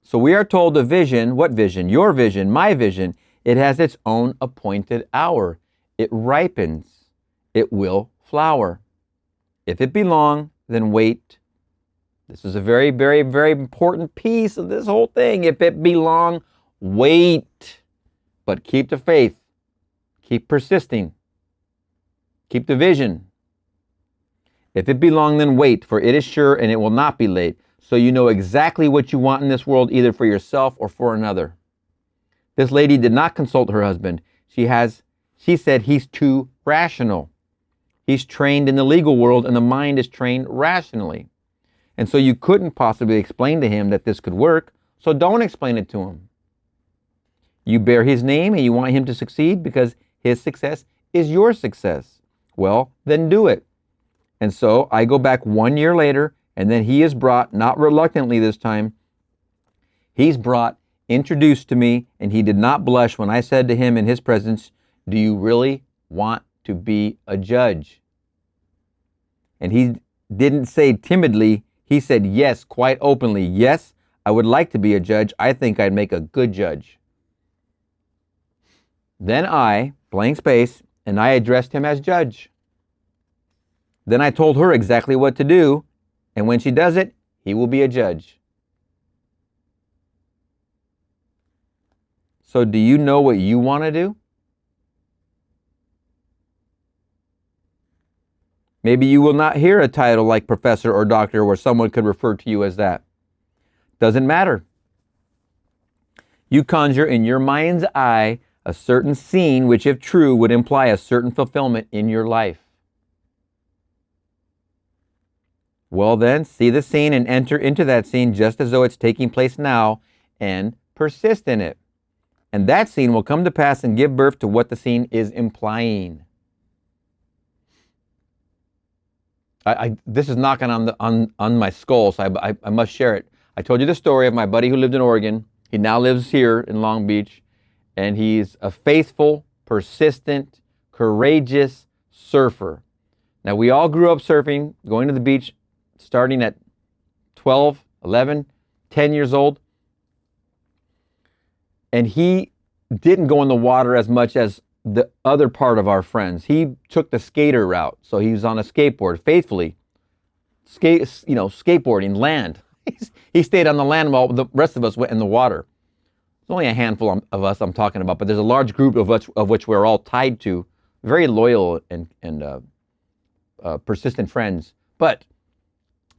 Speaker 1: So we are told the vision, what vision? Your vision, my vision, it has its own appointed hour. It ripens. It will flower. If it be long, then wait. This is a very, very, very important piece of this whole thing. If it be long, wait. But keep the faith. Keep persisting. Keep the vision. If it be long, then wait, for it is sure and it will not be late. So you know exactly what you want in this world, either for yourself or for another. This lady did not consult her husband. She said he's too rational. He's trained in the legal world and the mind is trained rationally. And so you couldn't possibly explain to him that this could work, so don't explain it to him. You bear his name and you want him to succeed because his success is your success. Well, then do it. And so I go back 1 year later, and then he is brought, not reluctantly this time, he's brought, introduced to me, and he did not blush when I said to him in his presence, "Do you really want to be a judge?" And he didn't say timidly, he said yes, quite openly. "Yes, I would like to be a judge. I think I'd make a good judge." Then I, blank space, and I addressed him as judge. Then I told her exactly what to do, and when she does it, he will be a judge. So do you know what you want to do? Maybe you will not hear a title like professor or doctor where someone could refer to you as that. Doesn't matter. You conjure in your mind's eye a certain scene which, if true, would imply a certain fulfillment in your life. Well then, see the scene and enter into that scene just as though it's taking place now and persist in it. And that scene will come to pass and give birth to what the scene is implying. This is knocking on my skull, so I must share it. I told you the story of my buddy who lived in Oregon. He now lives here in Long Beach, and he's a faithful, persistent, courageous surfer. Now, we all grew up surfing, going to the beach, starting at 12, 11, 10 years old. And he didn't go in the water as much as the other part of our friends. He took the skater route. So he was on a skateboard, faithfully, skateboarding, land. He stayed on the land while the rest of us went in the water. There's only a handful of us I'm talking about, but there's a large group of which we're all tied to, very loyal and persistent friends. But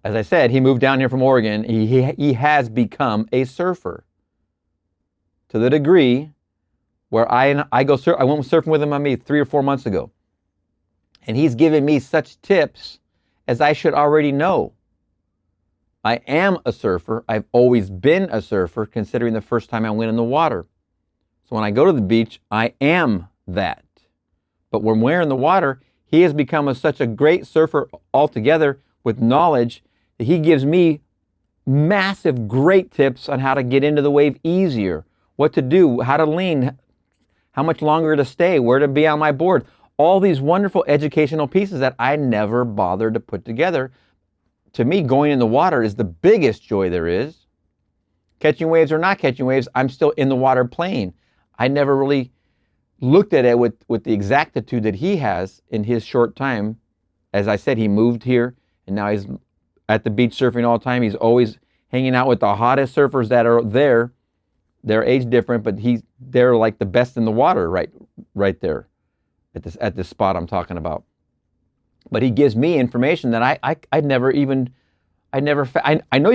Speaker 1: as I said, he moved down here from Oregon. He has become a surfer to the degree where I went surfing with him on me 3 or 4 months ago. And he's given me such tips as I should already know. I am a surfer. I've always been a surfer, considering the first time I went in the water. So when I go to the beach, I am that. But when we're in the water, he has become such a great surfer altogether with knowledge that he gives me massive, great tips on how to get into the wave easier, what to do, how to lean, how much longer to stay, where to be on my board. All these wonderful educational pieces that I never bothered to put together. To me, going in the water is the biggest joy there is. Catching waves or not catching waves, I'm still in the water playing. I never really looked at it with the exactitude that he has in his short time. As I said, he moved here, and now he's at the beach surfing all the time. He's always hanging out with the hottest surfers that are there. They're age different, but they're like the best in the water right there at this spot I'm talking about. But he gives me information that I know you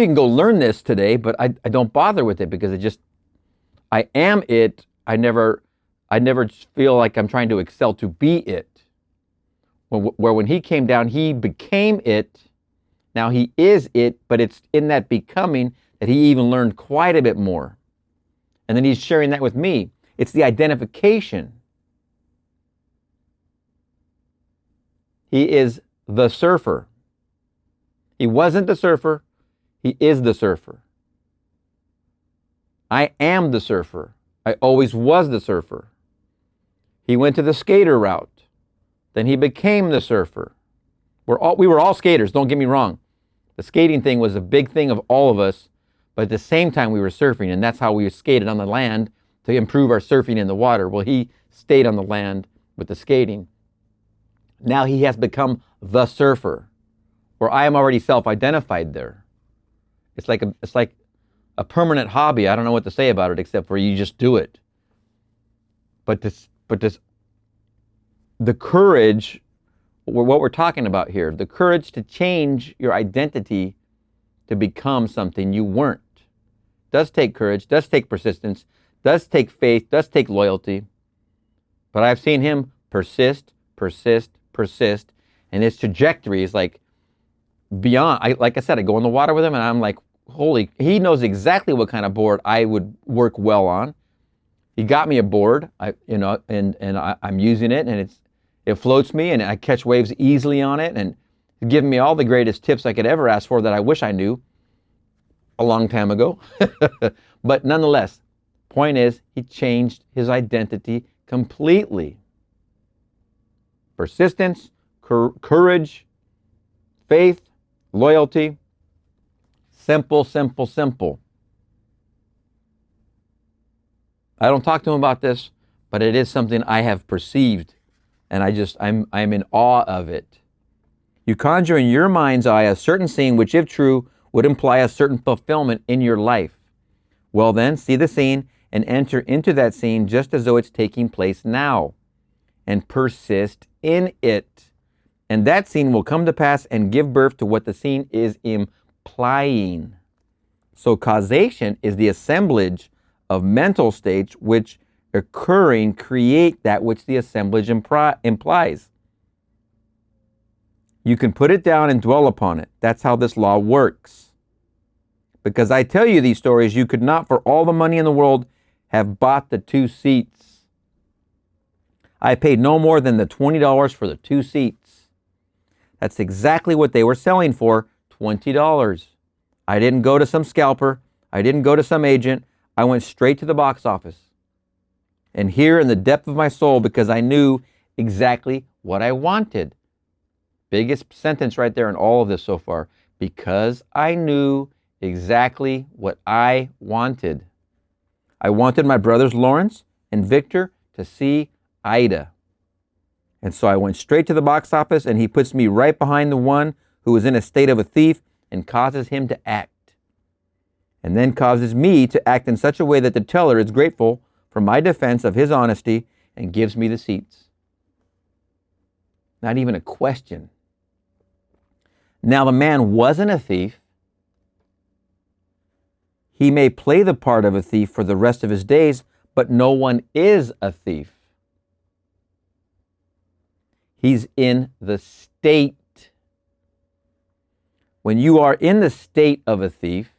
Speaker 1: can go learn this today, but I don't bother with it because I am it. I never feel like I'm trying to excel to be it. Where when he came down, he became it. Now he is it, but it's in that becoming that he even learned quite a bit more. And then he's sharing that with me. It's the identification. He is the surfer. He wasn't the surfer. He is the surfer. I am the surfer. I always was the surfer. He went to the skater route. Then he became the surfer. We were all skaters, don't get me wrong. The skating thing was a big thing of all of us, but at the same time we were surfing, and that's how we skated on the land to improve our surfing in the water. Well, he stayed on the land with the skating. Now he has become the surfer, where I am already self-identified there. It's like a permanent hobby. I don't know what to say about it except for you just do it. But the courage, what we're talking about here, the courage to change your identity to become something you weren't, does take courage, does take persistence, does take faith, does take loyalty. But I've seen him persist, and his trajectory is like beyond. Like I said, I go in the water with him, and I'm like, he knows exactly what kind of board I would work well on. He got me a board, I'm using it, and it floats me, and I catch waves easily on it, and he's giving me all the greatest tips I could ever ask for that I wish I knew a long time ago. But nonetheless, point is, he changed his identity completely. Persistence, courage, faith, loyalty. Simple, simple, simple. I don't talk to him about this, but it is something I have perceived, and I'm in awe of it. You conjure in your mind's eye a certain scene which, if true, would imply a certain fulfillment in your life. Well then, see the scene and enter into that scene just as though it's taking place now, and persist in it. And that scene will come to pass and give birth to what the scene is implying. So causation is the assemblage of mental states which, occurring, create that which the assemblage implies. You can put it down and dwell upon it. That's how this law works. Because I tell you these stories, you could not for all the money in the world have bought the 2 seats. I paid no more than the $20 for the 2 seats. That's exactly what they were selling for, $20. I didn't go to some scalper. I didn't go to some agent. I went straight to the box office. And here in the depth of my soul, because I knew exactly what I wanted. Biggest sentence right there in all of this so far. Because I knew exactly what I wanted. I wanted my brothers Lawrence and Victor to see Ida. And so I went straight to the box office, and he puts me right behind the one who is in a state of a thief and causes him to act. And then causes me to act in such a way that the teller is grateful for my defense of his honesty and gives me the seats. Not even a question. Now the man wasn't a thief. He may play the part of a thief for the rest of his days, but no one is a thief. He's in the state. When you are in the state of a thief,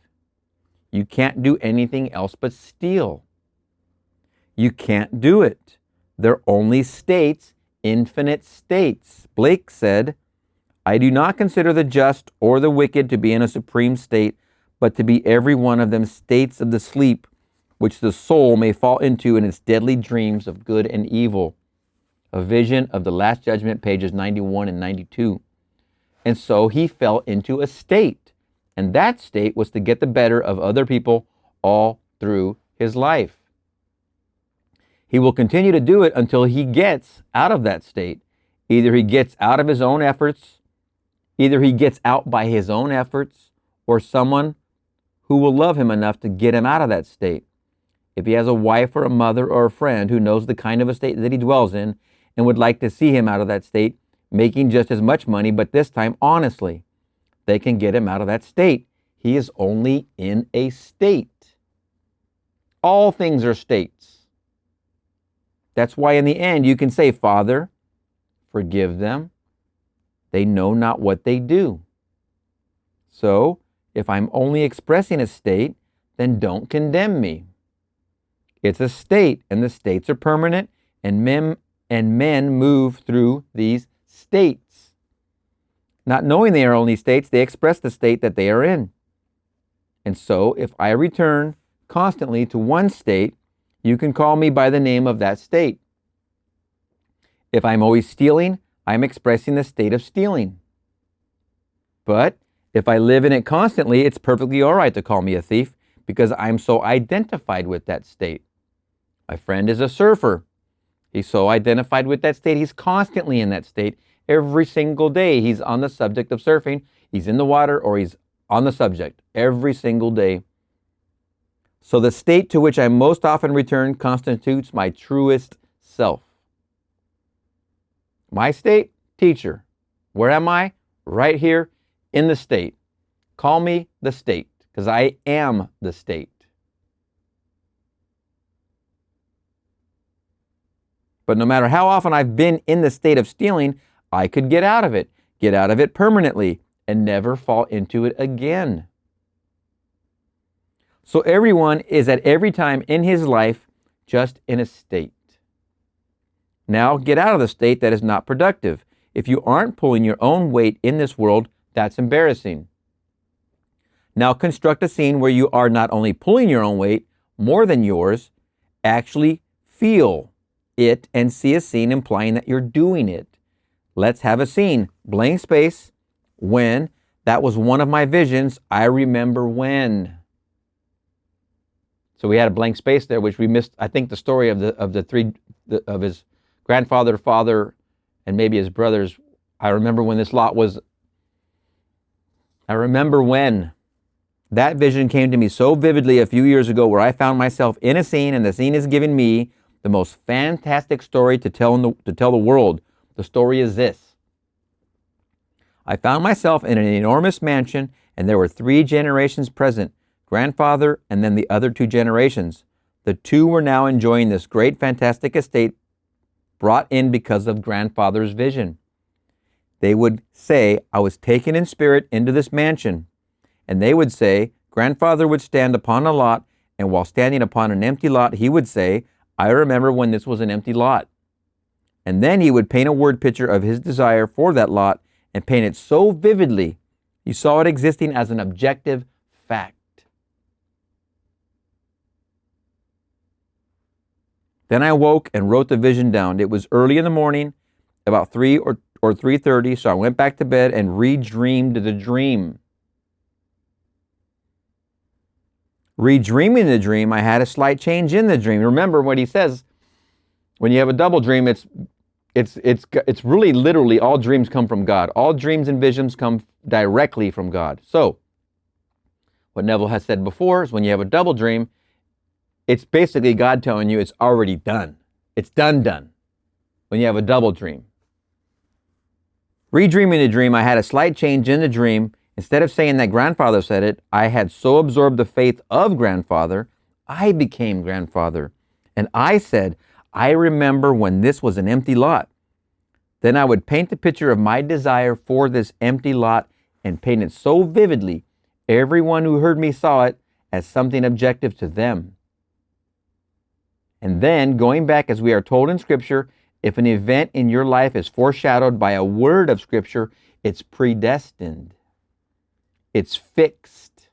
Speaker 1: you can't do anything else but steal. You can't do it. They're only states infinite states. Blake said, I do not consider the just or the wicked to be in a supreme state, but to be every one of them states of the sleep which the soul may fall into in its deadly dreams of good and evil. A vision of the Last Judgment, pages 91 and 92. And so he fell into a state, and that state was to get the better of other people all through his life. He will continue to do it until he gets out of that state. Either he gets out of his own efforts, either he gets out by his own efforts, or someone who will love him enough to get him out of that state. If he has a wife or a mother or a friend who knows the kind of a state that he dwells in and would like to see him out of that state, making just as much money, but this time honestly, they can get him out of that state. He is only in a state. All things are states. That's why in the end you can say, Father, forgive them. They know not what they do. So, if I'm only expressing a state, then don't condemn me. It's a state, and the states are permanent, and men move through these states. Not knowing they are only states, they express the state that they are in. And so, if I return constantly to one state, you can call me by the name of that state. If I'm always stealing, I'm expressing the state of stealing. But if I live in it constantly, it's perfectly all right to call me a thief because I'm so identified with that state. My friend is a surfer. He's so identified with that state, he's constantly in that state. Every single day he's on the subject of surfing. He's in the water or he's on the subject every single day. So the state to which I most often return constitutes my truest self. My state, teacher. Where am I? Right here in the state. Call me the state, because I am the state. But no matter how often I've been in the state of stealing, I could get out of it permanently, and never fall into it again. So everyone is at every time in his life just in a state. Now get out of the state that is not productive. If you aren't pulling your own weight in this world, that's embarrassing. Now construct a scene where you are not only pulling your own weight, more than yours, actually feel it and see a scene implying that you're doing it. Let's have a scene. Blank space. When. That was one of my visions. I remember when. So we had a blank space there, which we missed. I think the story of his grandfather, father, and maybe his brothers. I remember when this lot was. I remember when. That vision came to me so vividly a few years ago, where I found myself in a scene, and the scene is giving me the most fantastic story to tell the world. The story is this. I found myself in an enormous mansion, and there were 3 generations present, grandfather and then the other 2 generations. The 2 were now enjoying this great fantastic estate brought in because of grandfather's vision. They would say, I was taken in spirit into this mansion. And they would say, grandfather would stand upon a lot, and while standing upon an empty lot, he would say, I remember when this was an empty lot. And then he would paint a word picture of his desire for that lot and paint it so vividly, you saw it existing as an objective fact. Then I woke and wrote the vision down. It was early in the morning, about 3 or 3:30, so I went back to bed and redreamed the dream. Redreaming the dream, I had a slight change in the dream. Remember what he says, when you have a double dream, it's really literally all dreams come from God. All dreams and visions come directly from God. So, what Neville has said before is when you have a double dream, it's basically God telling you it's already done. It's done. When you have a double dream. Redreaming the dream, I had a slight change in the dream. Instead of saying that grandfather said it, I had so absorbed the faith of grandfather, I became grandfather. And I said, I remember when this was an empty lot. Then I would paint the picture of my desire for this empty lot and paint it so vividly, everyone who heard me saw it as something objective to them. And then, going back as we are told in Scripture, If an event in your life is foreshadowed by a word of Scripture, it's predestined. It's fixed.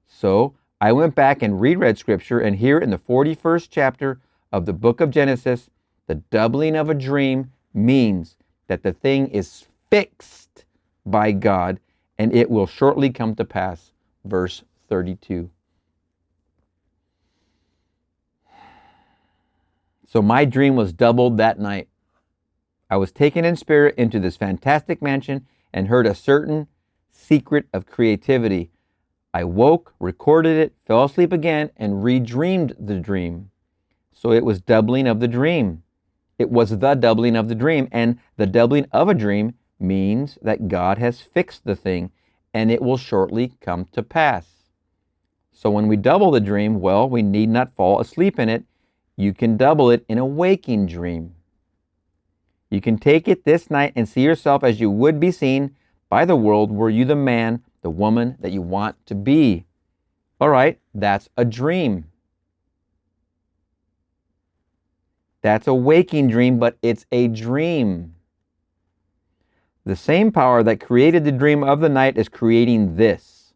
Speaker 1: So I went back and reread Scripture, and here in the 41st chapter of the book of Genesis, the doubling of a dream means that the thing is fixed by God, and it will shortly come to pass. Verse 32. So my dream was doubled that night. I was taken in spirit into this fantastic mansion and heard a certain secret of creativity. I woke, recorded it, fell asleep again, and redreamed the dream. So it was doubling of the dream. It was the doubling of the dream, and the doubling of a dream means that God has fixed the thing, and it will shortly come to pass. So when we double the dream, well, we need not fall asleep in it. You can double it in a waking dream. You can take it this night and see yourself as you would be seen by the world were you the man, the woman that you want to be. All right, that's a dream. That's a waking dream, but it's a dream. The same power that created the dream of the night is creating this.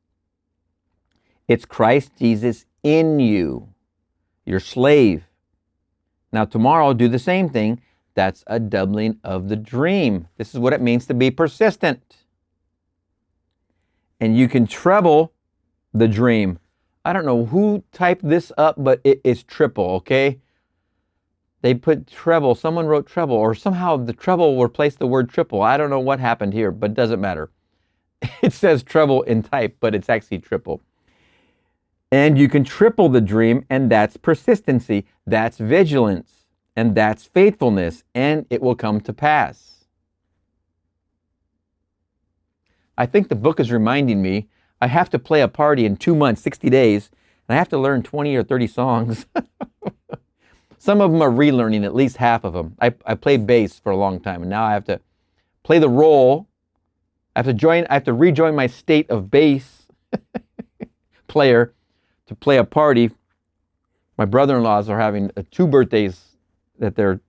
Speaker 1: It's Christ Jesus in you, your slave. Now tomorrow, do the same thing. That's a doubling of the dream. This is what it means to be persistent. And you can treble the dream. I don't know who typed this up, but it is triple, okay? They put treble, someone wrote treble, or somehow the treble replaced the word triple. I don't know what happened here, but it doesn't matter. It says treble in type, but it's actually triple. And you can triple the dream, and that's persistency, that's vigilance, and that's faithfulness, and it will come to pass. I think the book is reminding me I have to play a party in 2 months, 60 days, and I have to learn 20 or 30 songs. Some of them are relearning, at least half of them. I played bass for a long time, and now I have to play the role. I have to rejoin my state of bass player to play a party. My brother-in-laws are having 2 birthdays that they're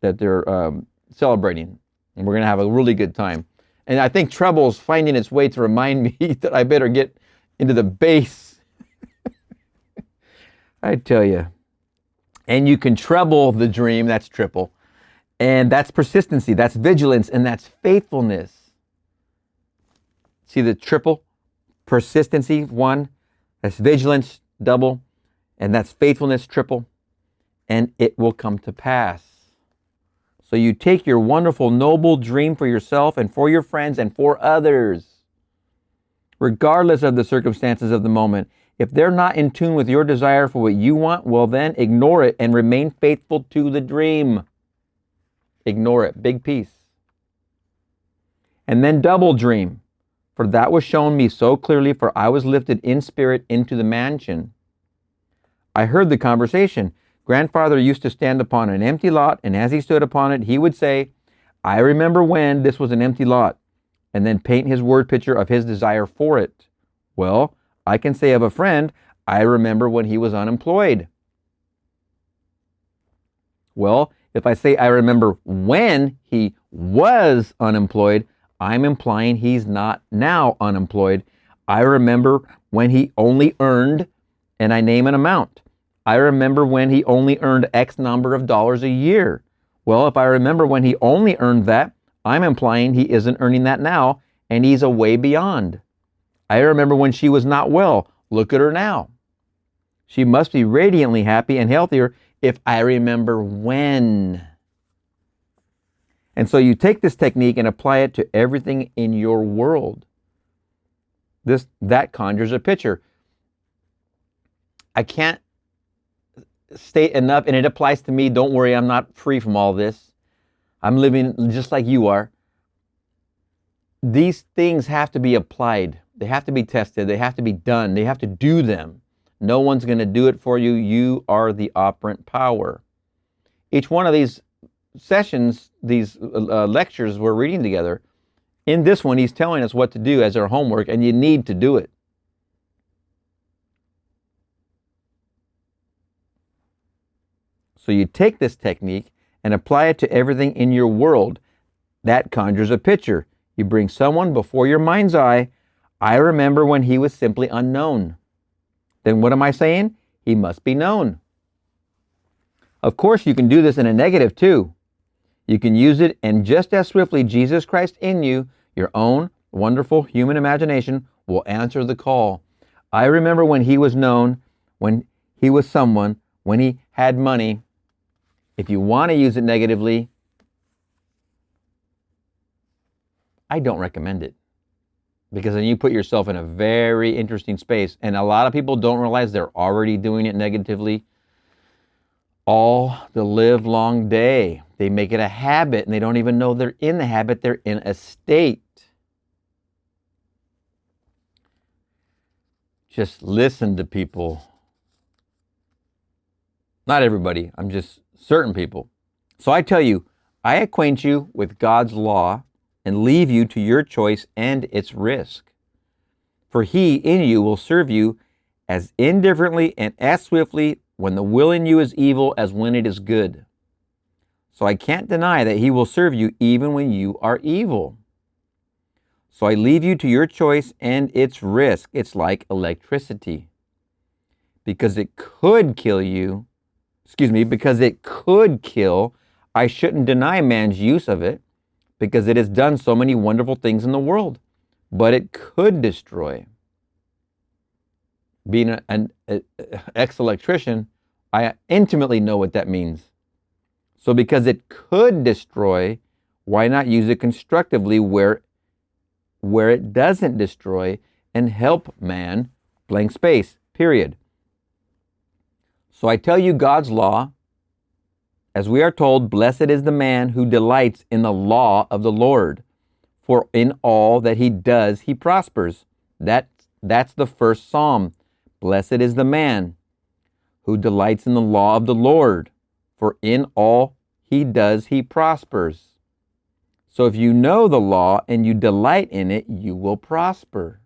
Speaker 1: celebrating, and we're going to have a really good time. And I think treble's finding its way to remind me that I better get into the bass. I tell you. And you can treble the dream, that's triple. And that's persistency, that's vigilance, and that's faithfulness. See the triple? Persistency, 1. That's vigilance, double. And that's faithfulness, triple. And it will come to pass. So you take your wonderful, noble dream for yourself and for your friends and for others, regardless of the circumstances of the moment. If they're not in tune with your desire for what you want, well then ignore it and remain faithful to the dream. Ignore it. Big piece. And then double dream. For that was shown me so clearly, for I was lifted in spirit into the mansion. I heard the conversation. Grandfather used to stand upon an empty lot, and as he stood upon it, he would say, I remember when this was an empty lot, and then paint his word picture of his desire for it. Well, I can say of a friend, I remember when he was unemployed. Well, if I say I remember when he was unemployed, I'm implying he's not now unemployed. I remember when he only earned, and I name an amount. I remember when he only earned X number of dollars a year. Well, if I remember when he only earned that, I'm implying he isn't earning that now, and he's a way beyond. I remember when she was not well. Look at her now. She must be radiantly happy and healthier if I remember when. And so you take this technique and apply it to everything in your world. That conjures a picture. I can't state enough, and it applies to me. Don't worry, I'm not free from all this. I'm living just like you are. These things have to be applied. They have to be tested. They have to be done. They have to do them. No one's going to do it for you. You are the operant power. Each one of these sessions, these lectures we're reading together, in this one, he's telling us what to do as our homework, and you need to do it. So you take this technique and apply it to everything in your world. That conjures a picture. You bring someone before your mind's eye. I remember when he was simply unknown. Then what am I saying? He must be known. Of course, you can do this in a negative too. You can use it, and just as swiftly Jesus Christ in you, your own wonderful human imagination, will answer the call. I remember when he was known, when he was someone, when he had money. If you want to use it negatively, I don't recommend it, because then you put yourself in a very interesting space, and a lot of people don't realize they're already doing it negatively all the live long day. They make it a habit, and they don't even know they're in the habit. They're in a state. Just listen to people. Not everybody, I'm just certain people. So I tell you, I acquaint you with God's law and leave you to your choice and its risk. For he in you will serve you as indifferently and as swiftly when the will in you is evil as when it is good. So I can't deny that he will serve you even when you are evil. So I leave you to your choice and its risk. It's like electricity. Because it could kill you, because it could kill, I shouldn't deny man's use of it, because it has done so many wonderful things in the world. But it could destroy. Being an ex-electrician, I intimately know what that means. So because it could destroy, why not use it constructively where it doesn't destroy and help man, blank space, period. So I tell you God's law, as we are told, blessed is the man who delights in the law of the Lord, for in all that he does, he prospers. That's the first Psalm. Blessed is the man who delights in the law of the Lord, for in all he does, he prospers. So if you know the law and you delight in it, you will prosper.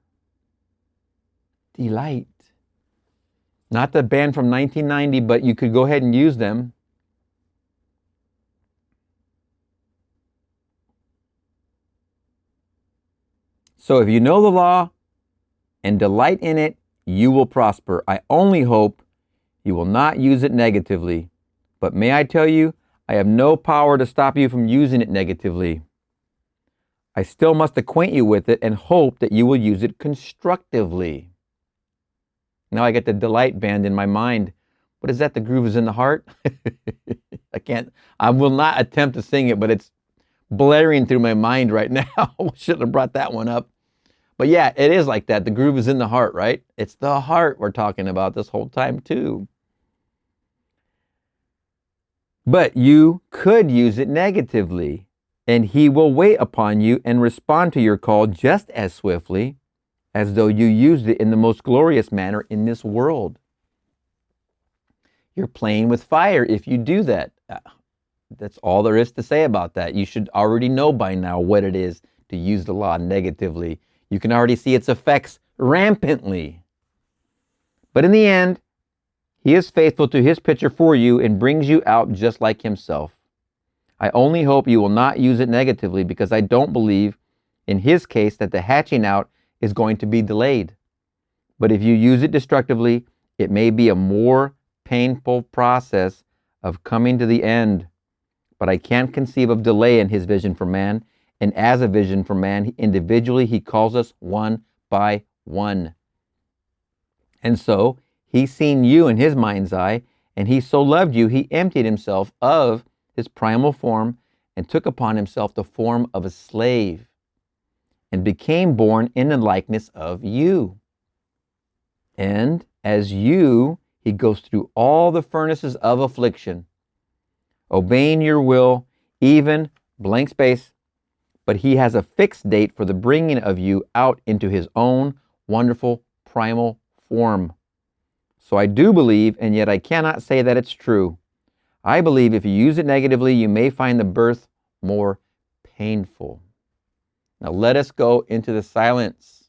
Speaker 1: Delight. Not the band from 1990, but you could go ahead and use them. So if you know the law and delight in it, you will prosper. I only hope you will not use it negatively. But may I tell you, I have no power to stop you from using it negatively. I still must acquaint you with it and hope that you will use it constructively. Now I get the delight band in my mind. What is that? The groove is in the heart? I will not attempt to sing it, but it's blaring through my mind right now. Shouldn't have brought that one up. But yeah, it is like that. The groove is in the heart, right? It's the heart we're talking about this whole time too. But you could use it negatively, and he will wait upon you and respond to your call just as swiftly as though you used it in the most glorious manner in this world. You're playing with fire if you do that. That's all there is to say about that. You should already know by now what it is to use the law negatively. You can already see its effects rampantly. But in the end, he is faithful to his picture for you and brings you out just like himself. I only hope you will not use it negatively, because I don't believe in his case that the hatching out is going to be delayed. But if you use it destructively, it may be a more painful process of coming to the end. But I can't conceive of delay in his vision for man. And as a vision for man, individually, he calls us one by one. And so he's seen you in his mind's eye, and he so loved you, he emptied himself of his primal form and took upon himself the form of a slave and became born in the likeness of you. And as you, he goes through all the furnaces of affliction, obeying your will, even blank space, but he has a fixed date for the bringing of you out into his own wonderful primal form. So I do believe, and yet I cannot say that it's true. I believe if you use it negatively, you may find the birth more painful. Now let us go into the silence.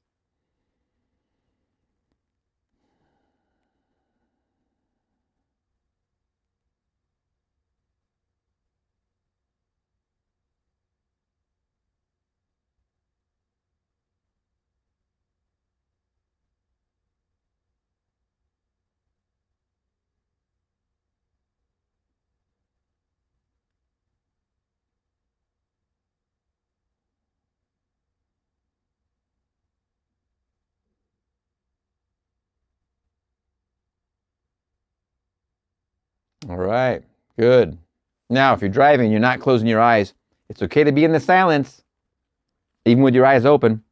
Speaker 1: All right, good. Now, if you're driving, you're not closing your eyes. It's okay to be in the silence, even with your eyes open,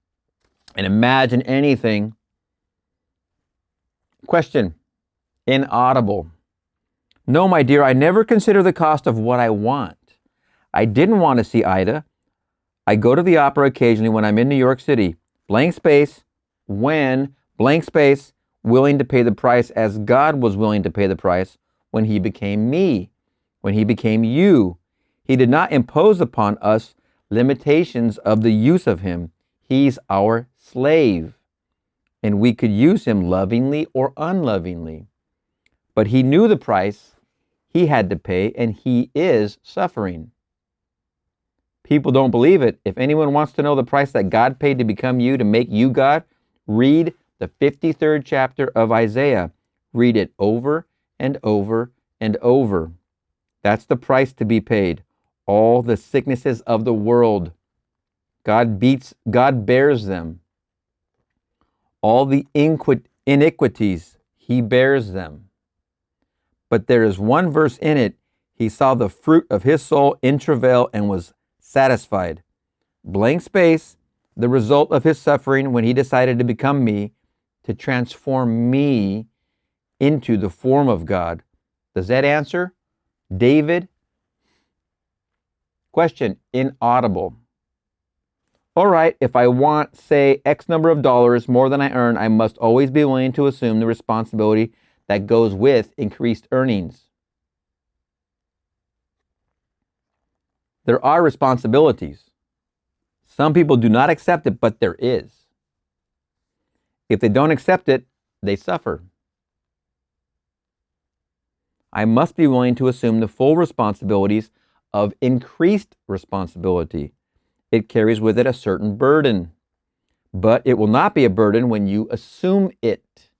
Speaker 1: and imagine anything. Question, inaudible. No, my dear, I never consider the cost of what I want. I didn't want to see Ida. I go to the opera occasionally when I'm in New York City. Blank space, when, blank space, willing to pay the price as God was willing to pay the price when he became me, when he became you. He did not impose upon us limitations of the use of him. He's our slave, and we could use him lovingly or unlovingly. But he knew the price he had to pay, and he is suffering. People don't believe it. If anyone wants to know the price that God paid to become you, to make you God, read the 53rd chapter of Isaiah. Read it over and over and over. That's the price to be paid. All the sicknesses of the world, God bears them. All the iniquities, he bears them. But there is one verse in it, he saw the fruit of his soul in travail and was satisfied. Blank space, the result of his suffering when he decided to become me, to transform me into the form of God. Does that answer? David? Question, inaudible. All right, if I want, say, X number of dollars more than I earn, I must always be willing to assume the responsibility that goes with increased earnings. There are responsibilities. Some people do not accept it, but there is. If they don't accept it, they suffer. I must be willing to assume the full responsibilities of increased responsibility. It carries with it a certain burden, but it will not be a burden when you assume it.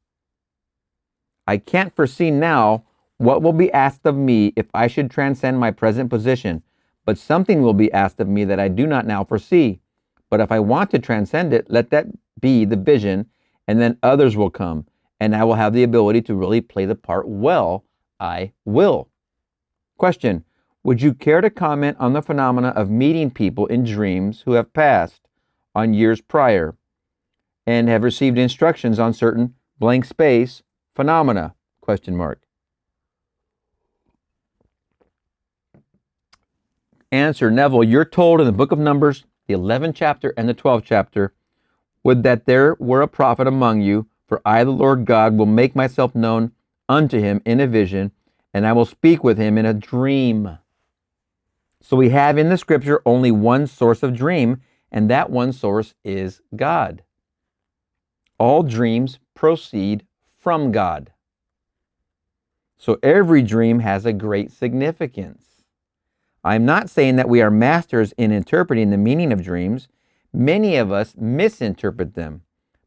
Speaker 1: I can't foresee now what will be asked of me if I should transcend my present position, but something will be asked of me that I do not now foresee. But if I want to transcend it, let that be the vision, and then others will come, and I will have the ability to really play the part well. I will. Question, would you care to comment on the phenomena of meeting people in dreams who have passed on years prior and have received instructions on certain blank space phenomena? Question mark. Answer, Neville, you're told in the book of Numbers, the 11th chapter and the 12th chapter, would that there were a prophet among you, for I, the Lord God, will make myself known unto him in a vision, and I will speak with him in a dream. So we have in the scripture only one source of dream, and that one source is God. All dreams proceed from God. So every dream has a great significance. I'm not saying that we are masters in interpreting the meaning of dreams. Many of us misinterpret them,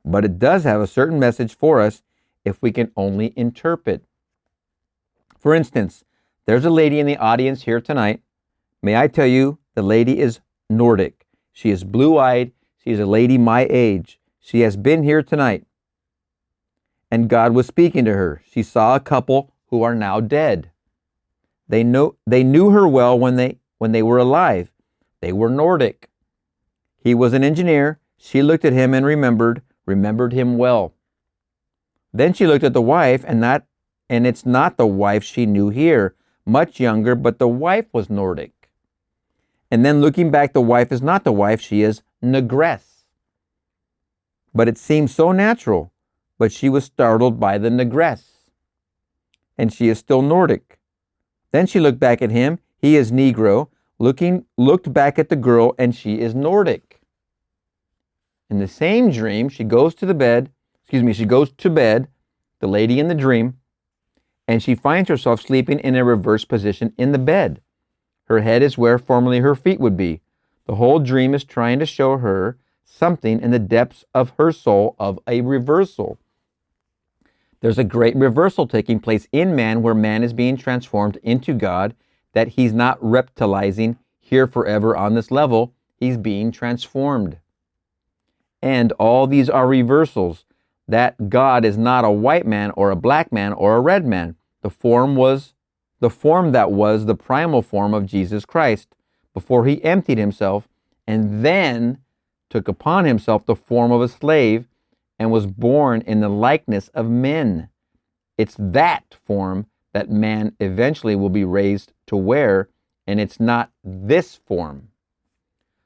Speaker 1: but it does have a certain message for us if we can only interpret. For instance, there's a lady in the audience here tonight. May I tell you, the lady is Nordic. She is blue-eyed. She is a lady my age. She has been here tonight. And God was speaking to her. She saw a couple who are now dead. They knew her well when they were alive. They were Nordic. He was an engineer. She looked at him and remembered him well. Then she looked at the wife, and it's not the wife she knew here, much younger, but the wife was Nordic. And then looking back, the wife is not the wife, she is negress. But it seemed so natural, but she was startled by the negress. And she is still Nordic. Then she looked back at him, he is Negro, looked back at the girl, and she is Nordic. In the same dream, she goes to bed, the lady in the dream, and she finds herself sleeping in a reverse position in the bed. Her head is where formerly her feet would be. The whole dream is trying to show her something in the depths of her soul of a reversal. There's a great reversal taking place in man where man is being transformed into God, that he's not reptilizing here forever on this level. He's being transformed. And all these are reversals. That God is not a white man or a black man or a red man. The form was the form that was the primal form of Jesus Christ before he emptied himself and then took upon himself the form of a slave and was born in the likeness of men. It's that form that man eventually will be raised to wear, and it's not this form.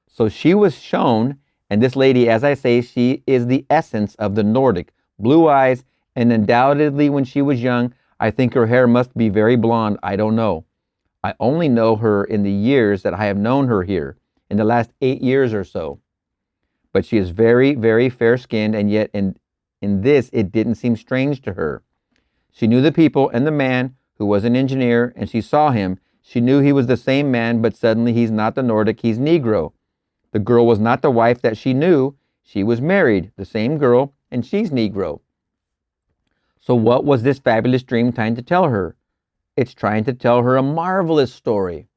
Speaker 1: So she was shown, and this lady, as I say, she is the essence of the Nordic. Blue eyes, and undoubtedly when she was young, I think her hair must be very blonde. I don't know. I only know her in the years that I have known her here, in the last 8 years or so. But she is very, very fair-skinned, and yet in this, it didn't seem strange to her. She knew the people and the man who was an engineer, and she saw him. She knew he was the same man, but suddenly he's not the Nordic, he's Negro. The girl was not the wife that she knew. She was married, the same girl, and she's Negro. So what was this fabulous dream trying to tell her? It's trying to tell her a marvelous story.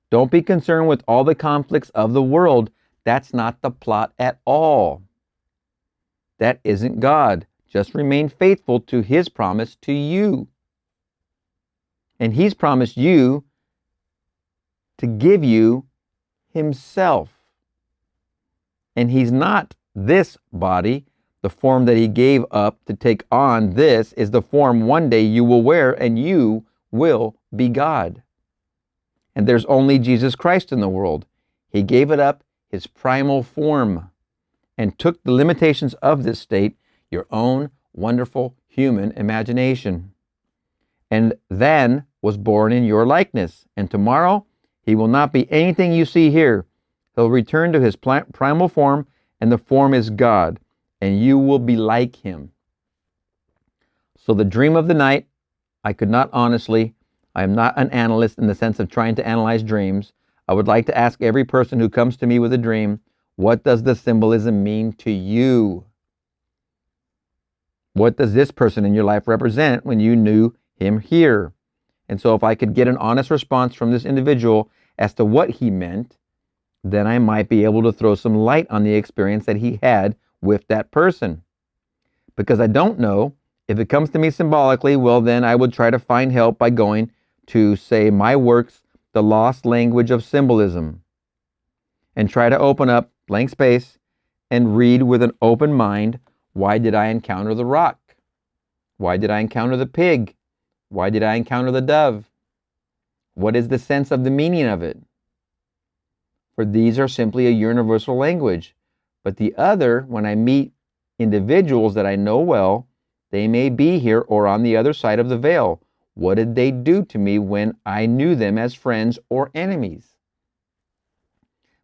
Speaker 1: Don't be concerned with all the conflicts of the world. That's not the plot at all. That isn't God. Just remain faithful to his promise to you. And he's promised you to give you himself. And he's not this body. The form that he gave up to take on this is the form one day you will wear, and you will be God. And there's only Jesus Christ in the world. He gave it up, his primal form, and took the limitations of this state, your own wonderful human imagination, and then was born in your likeness. And tomorrow, he will not be anything you see here. He'll return to his primal form, and the form is God, and you will be like him. So the dream of the night, I could not honestly, I am not an analyst in the sense of trying to analyze dreams. I would like to ask every person who comes to me with a dream, what does the symbolism mean to you? What does this person in your life represent when you knew him here? And so if I could get an honest response from this individual as to what he meant, then I might be able to throw some light on the experience that he had with that person. Because I don't know, if it comes to me symbolically, well, then I would try to find help by going to, say, my works, The Lost Language of Symbolism, and try to open up blank space and read with an open mind. Why did I encounter the rock? Why did I encounter the pig? Why did I encounter the dove? What is the sense of the meaning of it? For these are simply a universal language. But the other, when I meet individuals that I know well, they may be here or on the other side of the veil. What did they do to me when I knew them as friends or enemies?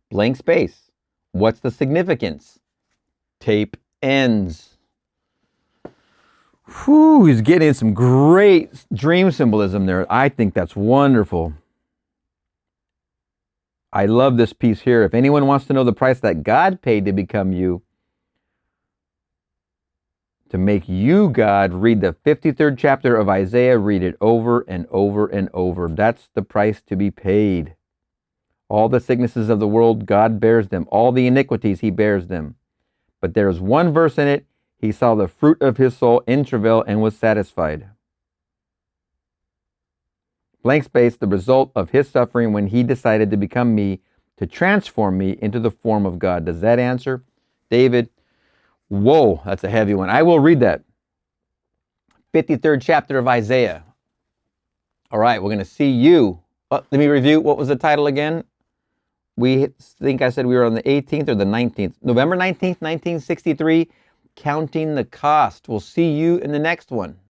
Speaker 1: Blank space. What's the significance? Tape ends. Whew, he's getting some great dream symbolism there. I think that's wonderful. I love this piece here. If anyone wants to know the price that God paid to become you, to make you God, read the 53rd chapter of Isaiah. Read it over and over and over. That's the price to be paid. All the sicknesses of the world, God bears them. All the iniquities, he bears them. But there is one verse in it. He saw the fruit of his soul in travail and was satisfied. Blank space, the result of his suffering when he decided to become me, to transform me into the form of God. Does that answer, David? Whoa, that's a heavy one. I will read that. 53rd chapter of Isaiah. All right, we're going to see you. Let me review. What was the title again? We think I said we were on the 18th or the 19th. November 19th, 1963, Counting the Cost. We'll see you in the next one.